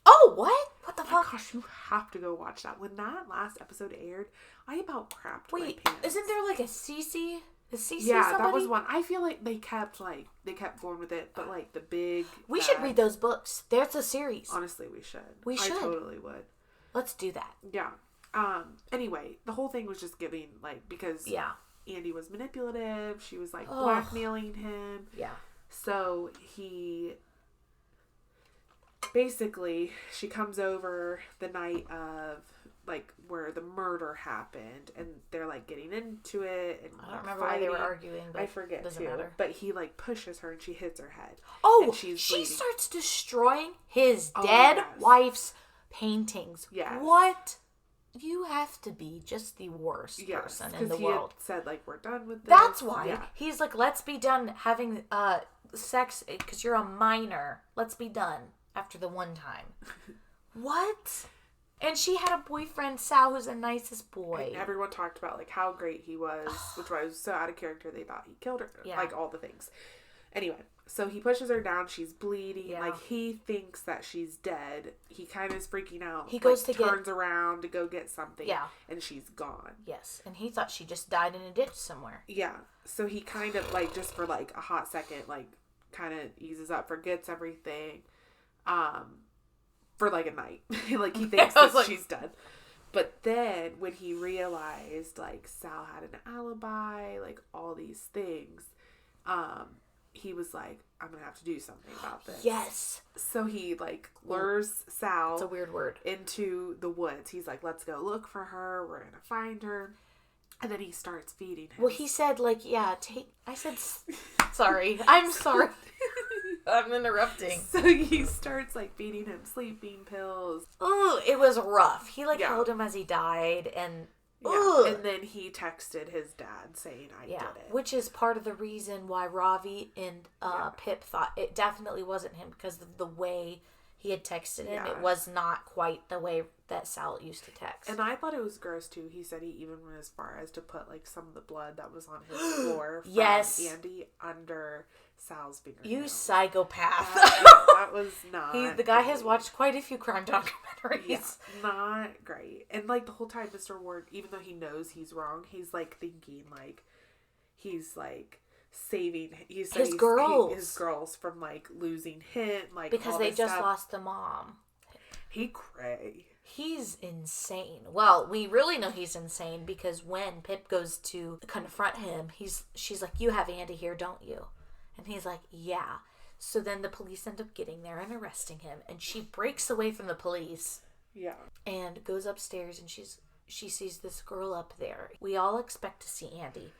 Oh, what? What the fuck? Gosh, you have to go watch that. When that last episode aired, I about crapped my pants. Isn't there like a Cece? Is Cece somebody? That was one. I feel like they kept going with it, but like the big... We should read those books. There's a series. Honestly, we should. We should. I totally would. Let's do that. Yeah. Anyway, the whole thing was just giving, like, because... Yeah. Andie was manipulative. She was, like, blackmailing him. Yeah. So he... Basically, she comes over the night of, like, where the murder happened. And they're, like, getting into it. And I don't remember why they were arguing. But I forget, doesn't too. matter. But he, like, pushes her and she hits her head. Oh, and she starts destroying his dead wife's paintings. Yes. What? You have to be just the worst person in the world. He said, like, we're done with this. That's why. Yeah. He's like, let's be done having sex because you're a minor. Let's be done after the one time. What? And she had a boyfriend, Sal, who's the nicest boy. And everyone talked about, like, how great he was, which was so out of character they thought he killed her. Yeah. Like, all the things. Anyway, so he pushes her down. She's bleeding. Yeah. Like, he thinks that she's dead. He kind of is freaking out. He goes turns around to go get something. Yeah. And she's gone. Yes. And he thought she just died in a ditch somewhere. Yeah. So he kind of, like, just for, like, a hot second, like, kind of eases up, forgets everything. for like a night. Like he thinks that she's done. But then when he realized like Sal had an alibi, like all these things, he was like, I'm gonna have to do something about this. Yes. So he like lures Sal. It's a weird word. Into the woods. He's like, let's go look for her. We're gonna find her. And then he starts feeding him. Well, he said like, yeah, I said, sorry. I'm sorry. I'm interrupting. So he starts like feeding him sleeping pills. Oh, it was rough. He like held him as he died, and and then he texted his dad saying, I did it. Which is part of the reason why Ravi and Pip thought it definitely wasn't him, because of the way he had texted him. It was not quite the way that Sal used to text. And I thought it was gross too. He said he even went as far as to put like some of the blood that was on his floor from Andie under Sal's fingernails. You psychopath. That was not the guy has watched quite a few crime documentaries. Yeah, not great. And like the whole time Mr. Ward, even though he knows he's wrong, he's like thinking like he's like saving his girls from like losing him, like because they just lost the mom. He cray. He's insane. Well, we really know he's insane because when Pip goes to confront him, she's like, you have Andie here, don't you? And he's like, yeah. So then the police end up getting there and arresting him, and she breaks away from the police. Yeah. And goes upstairs, and she sees this girl up there. We all expect to see Andie.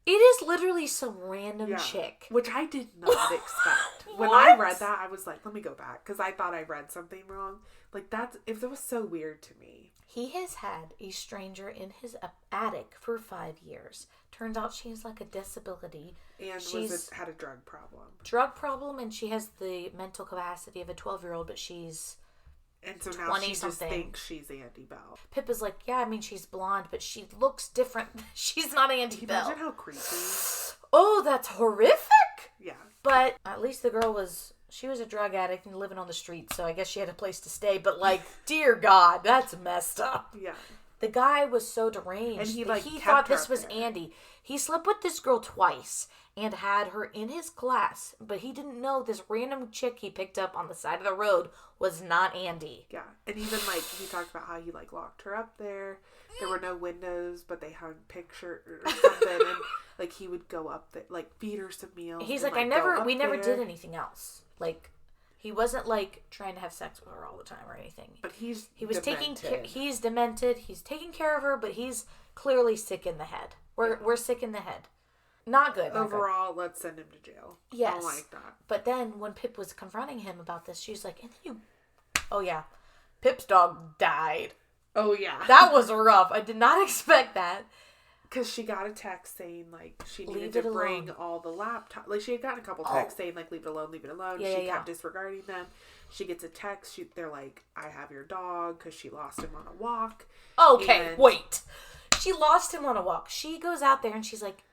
It is literally some random chick. Which I did not expect. When I read that, I was like, let me go back. Because I thought I read something wrong. Like, it was so weird to me. He has had a stranger in his attic for 5 years. Turns out she has like a disability. And had a drug problem. And she has the mental capacity of a 12-year-old, but she's... And so now she just thinks she's Andie Bell. Pip is like, yeah, I mean, she's blonde, but she looks different. She's not Andie Bell. Imagine how creepy. Oh, that's horrific. Yeah. But at least the girl she was a drug addict and living on the street, so I guess she had a place to stay. But like, dear God, that's messed up. Yeah. The guy was so deranged. And he thought this was Andie. He slept with this girl twice and had her in his class, but he didn't know this random chick he picked up on the side of the road was not Andie. Yeah. And even like he talked about how he like locked her up there. There were no windows, but they hung pictures or something, and like he would go up there, like feed her some meals. He's like, we never did anything else. Like, he wasn't like trying to have sex with her all the time or anything. But he was demented. He's demented. He's taking care of her, but he's clearly sick in the head. We're sick in the head. Not good. Overall, let's send him to jail. Yes. I don't like that. But then when Pip was confronting him about this, she's like, and then oh yeah, Pip's dog died. Oh yeah. That was rough. I did not expect that. Because she got a text saying, like, she needed to bring all the laptop. Like, she had gotten a couple texts saying, like, leave it alone, leave it alone. Yeah, she kept disregarding them. She gets a text. They're like, I have your dog, because she lost him on a walk. Okay, wait. She lost him on a walk. She goes out there, and she's like,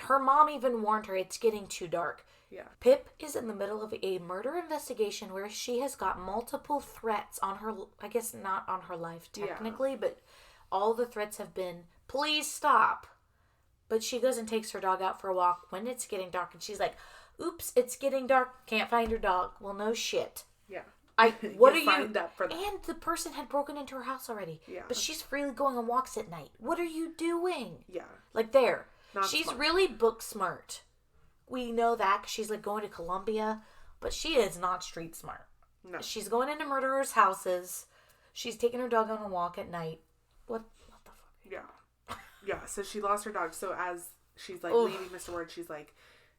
her mom even warned her it's getting too dark. Yeah. Pip is in the middle of a murder investigation where she has got multiple threats on her, I guess not on her life technically, but all the threats have been, please stop. But she goes and takes her dog out for a walk when it's getting dark, and she's like, oops, it's getting dark, can't find her dog. Well, no shit. Yeah. What are you? Up for that. And the person had broken into her house already. Yeah. But she's freely going on walks at night. What are you doing? Yeah. Like there. Not she's smart. really book smart. We know that 'cause she's like going to Columbia, but she is not street smart. No. She's going into murderers' houses. She's taking her dog on a walk at night. What the fuck? Yeah. Yeah. So she lost her dog. So as she's like leaving Mr. Ward, she's like,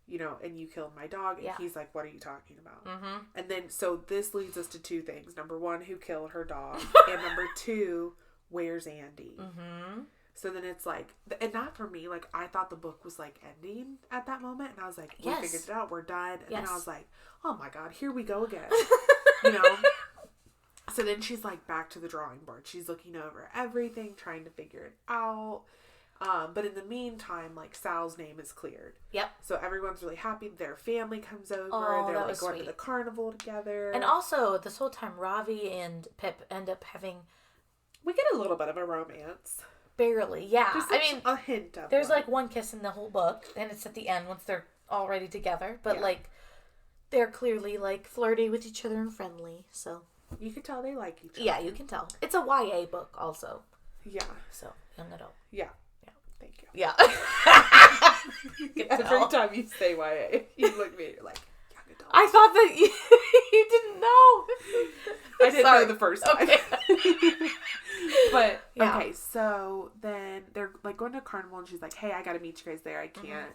you know, and you killed my dog. And he's like, what are you talking about? Mm-hmm. And then, so this leads us to two things. Number one, who killed her dog? And number two, where's Andie? Mm-hmm. So then it's like, and not for me, like, I thought the book was, like, ending at that moment. And I was like, we figured it out. We're done. And then I was like, oh, my God, here we go again. You know? So then she's, like, back to the drawing board. She's looking over everything, trying to figure it out. But in the meantime, like, Sal's name is cleared. Yep. So everyone's really happy. Their family comes over. Oh, they're, that like, going to the carnival together. And also, this whole time, Ravi and Pip end up having... We get a little bit of a romance. Barely, yeah. Just a hint of there's like one kiss in the whole book, and it's at the end once they're already together. But like, they're clearly like flirty with each other and friendly. So You can tell they like each other. Yeah, you can tell. It's a YA book also. Yeah. So, young adult. Yeah. Yeah. Thank you. Yeah. Every time you say YA, you look at me and you're like, young adult. I thought that you didn't know. I didn't know the first time. Okay. But, yeah. okay, so then they're like going to a carnival and she's like, hey, I gotta meet you guys there. I can't.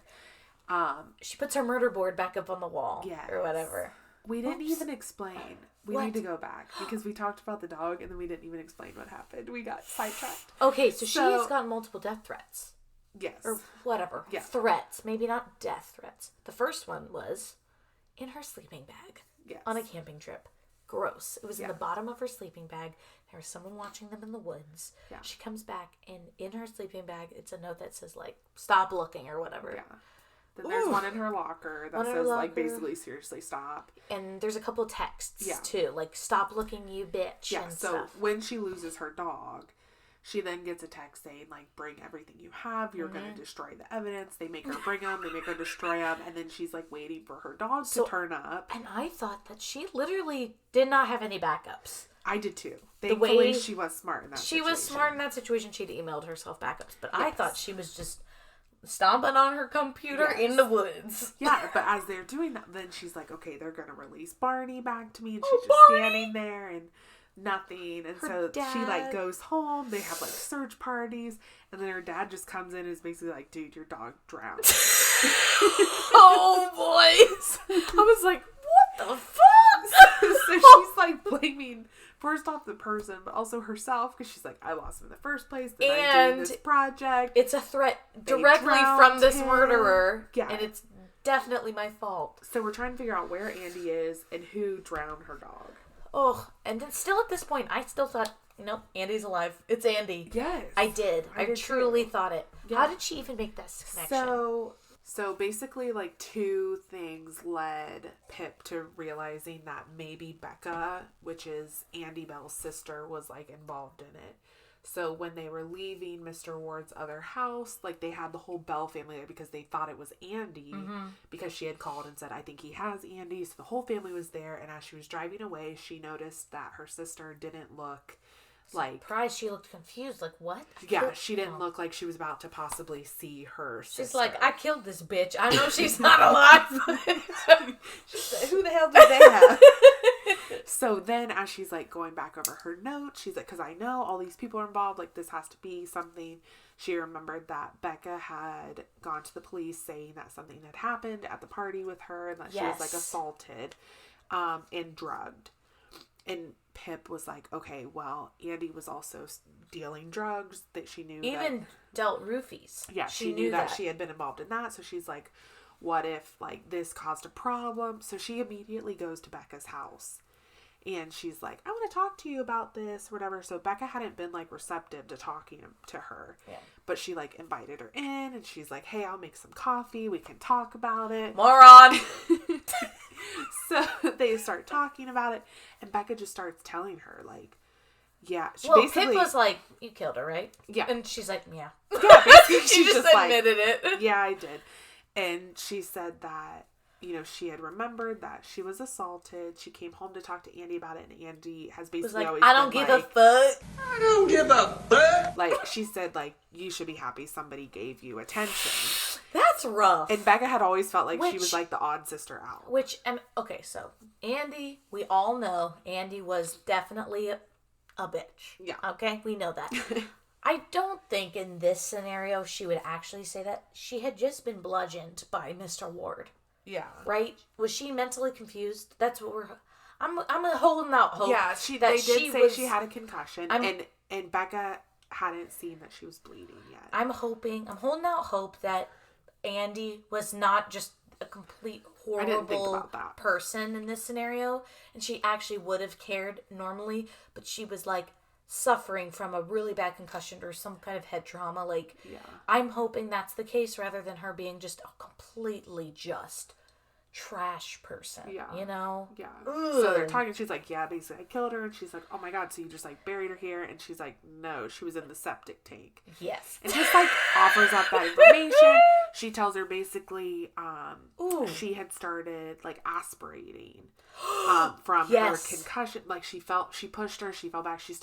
She puts her murder board back up on the wall. Yes. Or whatever. We didn't even explain. We What? need to go back because we talked about the dog and then we didn't even explain what happened. We got sidetracked. Okay, so she's got multiple death threats. Yes. Or whatever. Yeah. Threats. Maybe not death threats. The first one was in her sleeping bag. Yes. On a camping trip. Gross. It was in the bottom of her sleeping bag. There was someone watching them in the woods. Yeah. She comes back and in her sleeping bag, it's a note that says like, stop looking or whatever. Yeah. Then there's one in her locker that says like basically seriously stop. And there's a couple texts Yeah. too. Like, stop looking, you bitch. Yeah. And So stuff. when she loses her dog, she then gets a text saying like, bring everything you have. You're going to destroy the evidence. They make her bring them. They make her destroy them. And then she's like waiting for her dog to turn up. And I thought that she literally did not have any backups. I did too. Thankfully, way she was smart in that She situation. was smart in that situation. She'd emailed herself backups. But I thought she was just stomping on her computer in the woods. Yeah, but as they're doing that, then she's like, okay, they're going to release Barney back to me. And she's just Barney! standing there and nothing. And Her so she like dad. goes home. They have like search parties. And then her dad just comes in and is basically like, dude, your dog drowned. Oh, boys. I was like, what the fuck? So she's like blaming first off the person, but also herself. Because she's like, I lost him in the first place. Then I'm doing this project. It's a threat directly from this murderer. Yeah. And it's definitely my fault. So we're trying to figure out where Andie is and who drowned her dog. Oh, and then still at this point, I still thought, nope, Andie's alive. It's Andie. Yes. I did. I did truly too. thought it. Yeah. How did she even make this connection? So basically, like, two things led Pip to realizing that maybe Becca, which is Andie Bell's sister, was, like, involved in it. So when they were leaving Mr. Ward's other house, like, they had the whole Bell family there because they thought it was Andie because she had called and said, I think he has Andie. So the whole family was there, and as she was driving away, she noticed that her sister didn't look like... Surprised, she looked confused. Like, what? Yeah, she didn't look like she was about to possibly see her sister. She's like, I killed this bitch. I know she's not alive. She said, who the hell do they have? So then as she's like going back over her notes, she's like, because I know all these people are involved, like this has to be something. She remembered that Becca had gone to the police saying that something had happened at the party with her and that she was like assaulted and drugged. And Pip was like, okay, well, Andie was also dealing drugs, that she knew Even dealt roofies. Yeah, she knew that she had been involved in that. So she's like, what if like this caused a problem? So she immediately goes to Becca's house. And she's like, I want to talk to you about this, or whatever. So Becca hadn't been like receptive to talking to her. Yeah. But she like invited her in and she's like, hey, I'll make some coffee. We can talk about it. Moron! So they start talking about it. And Becca just starts telling her like, yeah. Pip was like, you killed her, right? Yeah. And she's like, yeah. Yeah, basically she just admitted it. Yeah, I did. And she said that, you know, she had remembered that she was assaulted. She came home to talk to Andie about it, and Andie has basically like, always I don't been give a fuck. I don't give a fuck. Like, she said, like, you should be happy somebody gave you attention. That's rough. And Becca had always felt like she was, like, the odd sister out. Okay, so, Andie, we all know Andie was definitely a bitch. Yeah. Okay? We know that. I don't think in this scenario she would actually say that. She had just been bludgeoned by Mr. Ward. Yeah. Right? Was she mentally confused? That's what I'm holding out hope. Yeah, they did say she had a concussion, and Becca hadn't seen that she was bleeding yet. I'm holding out hope that Andie was not just a complete horrible person in this scenario, and she actually would have cared normally, but she was like suffering from a really bad concussion or some kind of head trauma. Like, yeah. I'm hoping that's the case rather than her being just a completely just trash person. Yeah. You know? Yeah. Ugh. So they're talking, she's like, yeah, basically I killed her, and she's like, oh my god, so you just like buried her here? And she's like, no, she was in the septic tank. Yes. And just like offers up that information. She tells her basically Ooh. she had started like aspirating from her concussion. Like she pushed her, she fell back, she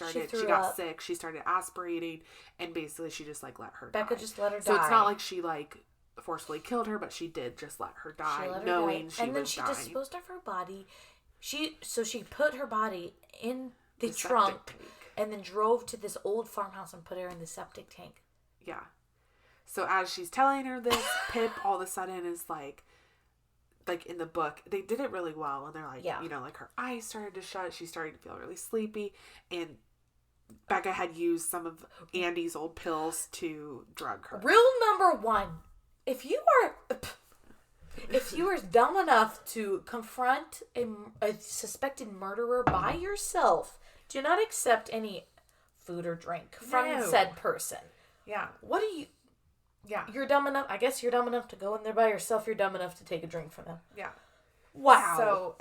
got sick, she started aspirating, and basically she just like let her Becca die. just let her die. So it's not like she like forcefully killed her, but she did just let her die, knowing she was dying. And then she disposed of her body. She put her body in the trunk and then drove to this old farmhouse and put her in the septic tank. Yeah. So as she's telling her this, Pip all of a sudden is like in the book, they did it really well. And they're like, you know, like her eyes started to shut. She started to feel really sleepy. And Becca had used some of Andie's old pills to drug her. Rule number 1. If you are dumb enough to confront a suspected murderer by yourself, do not accept any food or drink from said person. Yeah. What do you... Yeah. You're dumb enough... I guess you're dumb enough to go in there by yourself. You're dumb enough to take a drink from them. Yeah. Wow. So,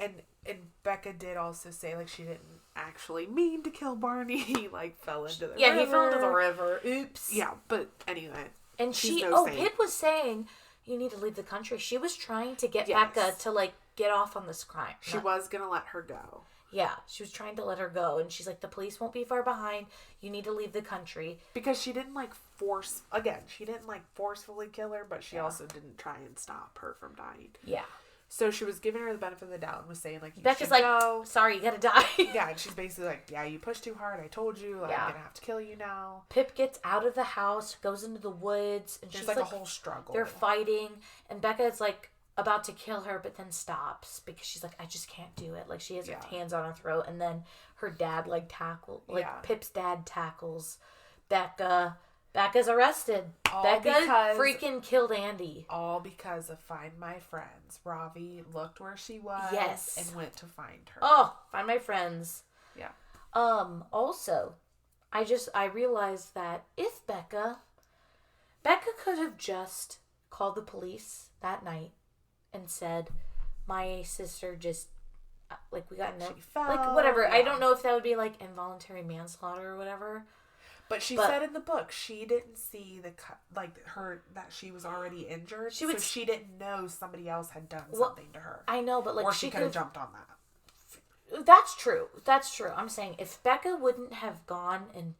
and Becca did also say, like, she didn't actually mean to kill Barney. He, like, fell into the river. Yeah, he fell into the river. Oops. Yeah, but anyway. And Pip was saying, you need to leave the country. She was trying to get Becca to, like, get off on this crime. She was going to let her go. Yeah, she was trying to let her go. And she's like, the police won't be far behind. You need to leave the country. Because she didn't, like, forcefully kill her, but she also didn't try and stop her from dying. Yeah. So she was giving her the benefit of the doubt and was saying, like, Becca's like, go. Sorry, you gotta die. Yeah, and she's basically like, yeah, you pushed too hard. I told you. I'm gonna have to kill you now. Pip gets out of the house, goes into the woods. And there's, she's like, a whole struggle. They're fighting. And Becca is, like, about to kill her, but then stops. Because she's like, I just can't do it. Like, she has her hands on her throat. And then her dad, like, Pip's dad tackles Becca. Becca's arrested. Becca freaking killed Andie. All because of Find My Friends. Ravi looked where she was and went to find her. Oh, Find My Friends. Yeah. Also, I realized that if Becca could have just called the police that night and said, my sister just, like, we got in like, whatever. Yeah. I don't know if that would be, like, involuntary manslaughter or whatever. But she said in the book she didn't see that she was already injured, so she didn't know somebody else had done something to her. I know, but like or she could have jumped on that. That's true. I'm saying if Becca wouldn't have gone and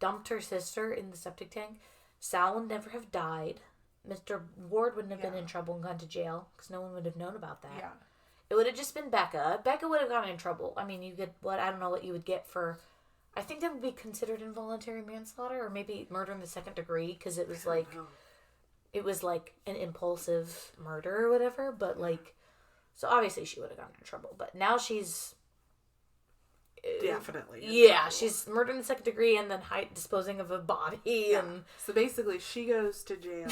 dumped her sister in the septic tank, Sal would never have died. Mr. Ward wouldn't have been in trouble and gone to jail because no one would have known about that. Yeah, it would have just been Becca. Becca would have gotten in trouble. I mean, you get I don't know what you would get for. I think that would be considered involuntary manslaughter or maybe murder in the second degree because it was like an impulsive murder or whatever. But like, so obviously she would have gotten in trouble. But now she's definitely she's murder in the second degree and then disposing of a body and so basically she goes to jail.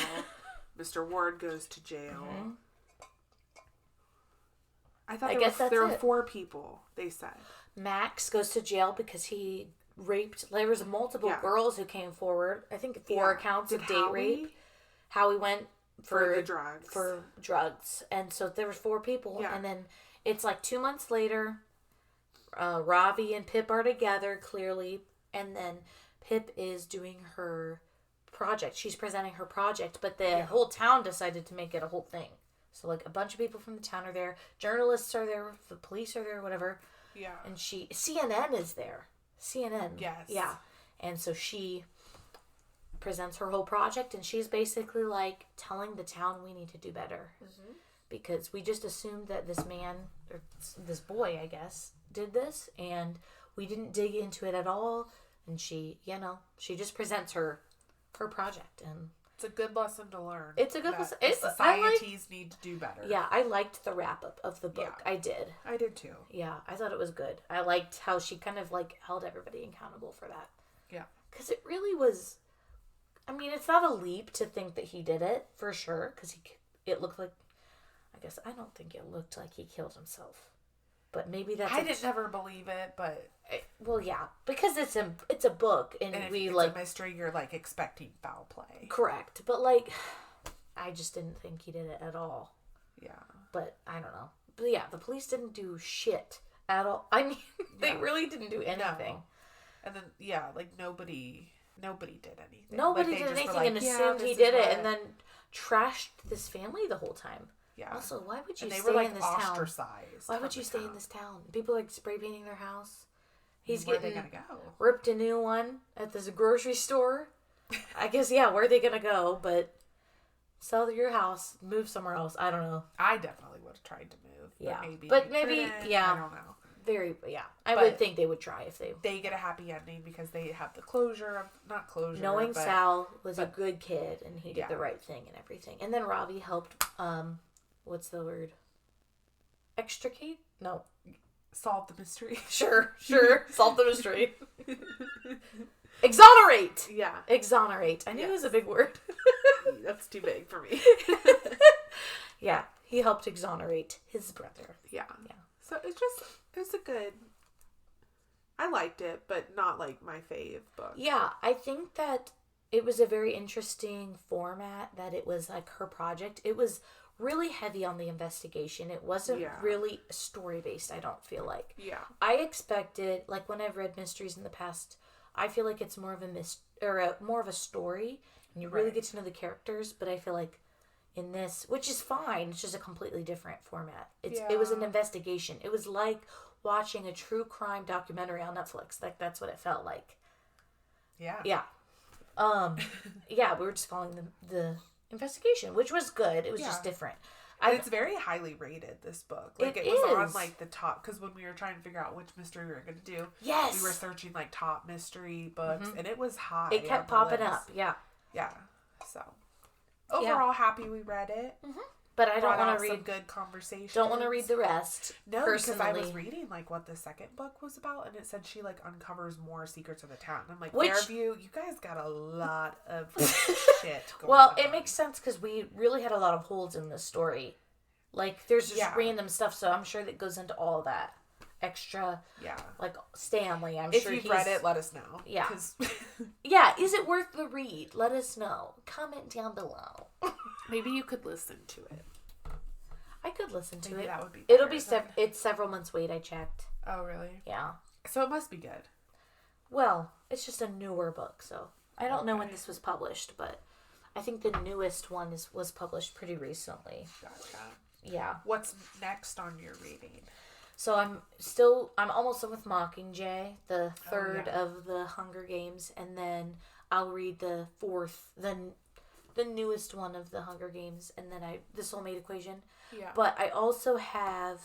Mr. Ward goes to jail. Mm-hmm. I thought there were 4 people. They said. Max goes to jail because he raped. There was multiple girls who came forward. I think 4 accounts of date rape. Howie went for the drugs. For drugs, and so there was 4 people. Yeah. And then it's like 2 months later. Ravi and Pip are together clearly, and then Pip is doing her project. She's presenting her project, but the whole town decided to make it a whole thing. So like a bunch of people from the town are there. Journalists are there. The police are there. Whatever. Yeah. And CNN is there. CNN. Yes. Yeah. And so she presents her whole project, and she's basically like telling the town we need to do better. Mm-hmm. Because we just assumed that this man, or this boy, I guess, did this, and we didn't dig into it at all. And she just presents her project, and it's a good lesson to learn. It's a good lesson. Societies need to do better. Yeah, I liked the wrap up of the book. Yeah, I did too. Yeah, I thought it was good. I liked how she kind of like held everybody accountable for that. Yeah, because it really was. I mean, it's not a leap to think that he did it for sure. Because it looked like. I guess I don't think it looked like he killed himself, but maybe that's. I didn't never believe it, but. Well, yeah, because it's a book, and if we it's like a mystery. You're like expecting foul play. Correct, but like, I just didn't think he did it at all. Yeah, but I don't know. But yeah, the police didn't do shit at all. I mean, they really didn't do anything. No. And then like nobody nobody did anything. Nobody did anything and assumed he did it, and then trashed this family the whole time. Yeah. Also, why would you and they stay were, in this town? Ostracized. Why would you stay in this town? People are spray painting their house. He's where getting are they gonna go? Ripped a new one at this grocery store. I guess, yeah, where are they gonna go? But sell your house, move somewhere else. I don't know. I definitely would have tried to move. Yeah. But maybe, yeah. I don't know. I would think they would try if they get a happy ending because they have the closure of, not closure. Knowing Sal was a good kid and he did the right thing and everything. And then Robbie helped, what's the word? Extricate? No. Solve the mystery. Sure. Solve the mystery. Exonerate! Yeah. Exonerate. I knew it was a big word. That's too big for me. Yeah. He helped exonerate his brother. Yeah. So it was a good, I liked it, but not like my fave book. Yeah. I think that it was a very interesting format, that it was like her project. It was really heavy on the investigation. It wasn't really story-based, I don't feel like. Yeah. I expected, like when I've read mysteries in the past, I feel like it's more of more of a story, and you really get to know the characters, but I feel like in this, which is fine, it's just a completely different format. It was an investigation. It was like watching a true crime documentary on Netflix. Like, that's what it felt like. Yeah. Yeah. We were just following the investigation, which was good. It was just different. It's very highly rated, this book. Like, it was on, like, the top, because when we were trying to figure out which mystery we were going to do, we were searching, like, top mystery books, and it was high. It kept popping up, Yeah, so overall, happy we read it. Mm-hmm. But I don't want to read some good conversations. Don't want to read the rest. No, personally. Because I was reading like what the second book was about, and it said she like uncovers more secrets of the town. And I'm like, Fairview, you guys got a lot of shit going on. It makes sense because we really had a lot of holes in this story. Like, there's just random stuff, so I'm sure that goes into all that extra. Yeah. Like Stanley, I'm sure if you've read it, let us know. Yeah. Yeah, is it worth the read? Let us know. Comment down below. Maybe you could listen to it. I could listen to it. That would be better. It'll be it's several months wait, I checked. Oh, really? Yeah. So it must be good. Well, it's just a newer book, so I don't know when this was published, but I think the newest one was published pretty recently. Gotcha. Yeah. What's next on your reading? So I'm almost done with Mockingjay, the third of the Hunger Games, and then I'll read the fourth, the newest one of the Hunger Games, and then the Soulmate Equation. Yeah. But I also I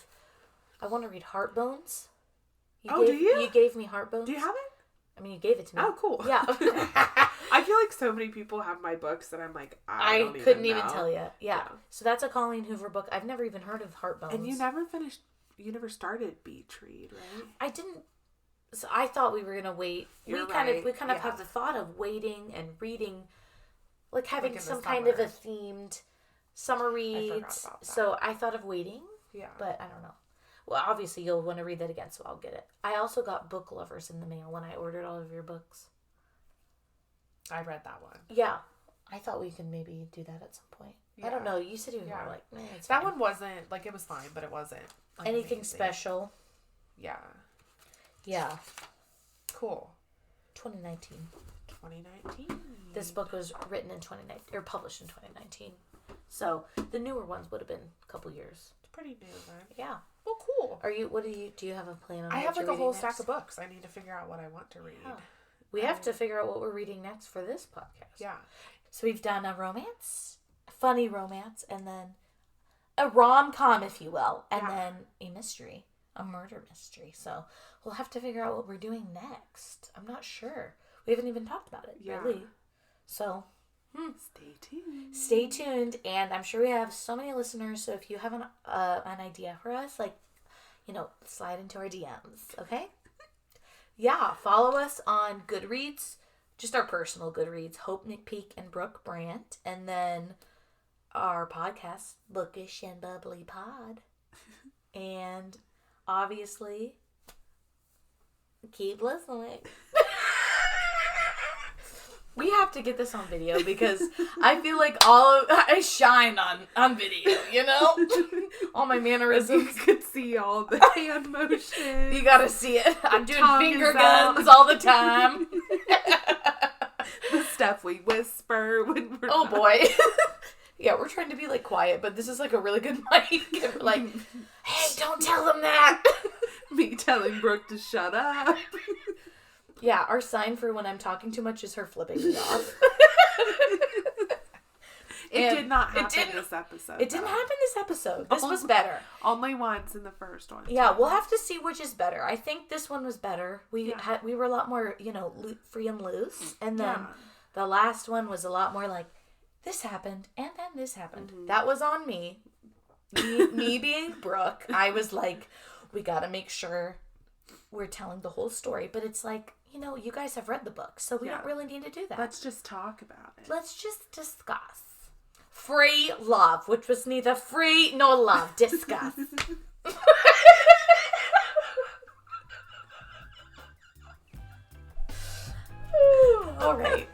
want to read Heartbones. Do you? You gave me Heartbones. Do you have it? I mean, you gave it to me. Oh, cool. Yeah. I feel like so many people have my books that I'm like, I couldn't even tell you. Yeah. So that's a Colleen Hoover book. I've never even heard of Heartbones. And you never started Beach Read, right? I didn't. So I thought we were going to wait. We kind of have the thought of waiting and reading, like having some kind of a themed summer read. So I thought of waiting. Yeah. But I don't know. Well, obviously you'll want to read that again, so I'll get it. I also got Book Lovers in the mail when I ordered all of your books. I read that one. Yeah. I thought we could maybe do that at some point. Yeah. I don't know. You said you were like, it's that fine. one wasn't, like, it was fine, but it wasn't like, anything special. Yeah. Yeah. Cool. 2019. 2019. This book was written in 2019, or published in 2019. So the newer ones would have been a couple years. It's pretty new then. Yeah. Well, cool. Do you have a plan on I have like a whole stack of books. I need to figure out what I want to read. Yeah. We have to figure out what we're reading next for this podcast. Yeah. So we've done a romance, a funny romance, and then a rom-com, if you will, and then a mystery, a murder mystery. So we'll have to figure out what we're doing next. I'm not sure. We haven't even talked about it, really. So stay tuned. Stay tuned, and I'm sure we have so many listeners, so if you have an idea for us, like, slide into our DMs, okay? Yeah, follow us on Goodreads, just our personal Goodreads, Hope McPeak and Brooke Brandt, and then our podcast, Bookish and Bubbly Pod. And obviously, keep listening. We have to get this on video because I feel like I shine on video, all my mannerisms. You could see all the hand motions. You gotta see it. I'm doing finger guns all the time. stuff we whisper when we're Oh not. boy. Yeah, we're trying to be like quiet, but this is like a really good mic. And we're like, hey, don't tell them that. Me telling Brooke to shut up. Yeah, our sign for when I'm talking too much is her flipping me off. It did not happen this episode. It didn't happen this episode. This was better. Only once in the first one. Yeah, we'll have to see which is better. I think this one was better. We were a lot more, free and loose. And then the last one was a lot more like, this happened, and then this happened. Mm-hmm. That was on me. Me being Brooke, I was like, we got to make sure we're telling the whole story. But it's like, you guys have read the book, so we don't really need to do that. Let's just talk about it. Let's just discuss. Free love, which was neither free nor love. Discuss. All right.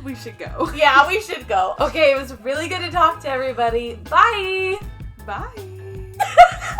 We should go. Yeah, we should go. Okay, it was really good to talk to everybody. Bye. Bye.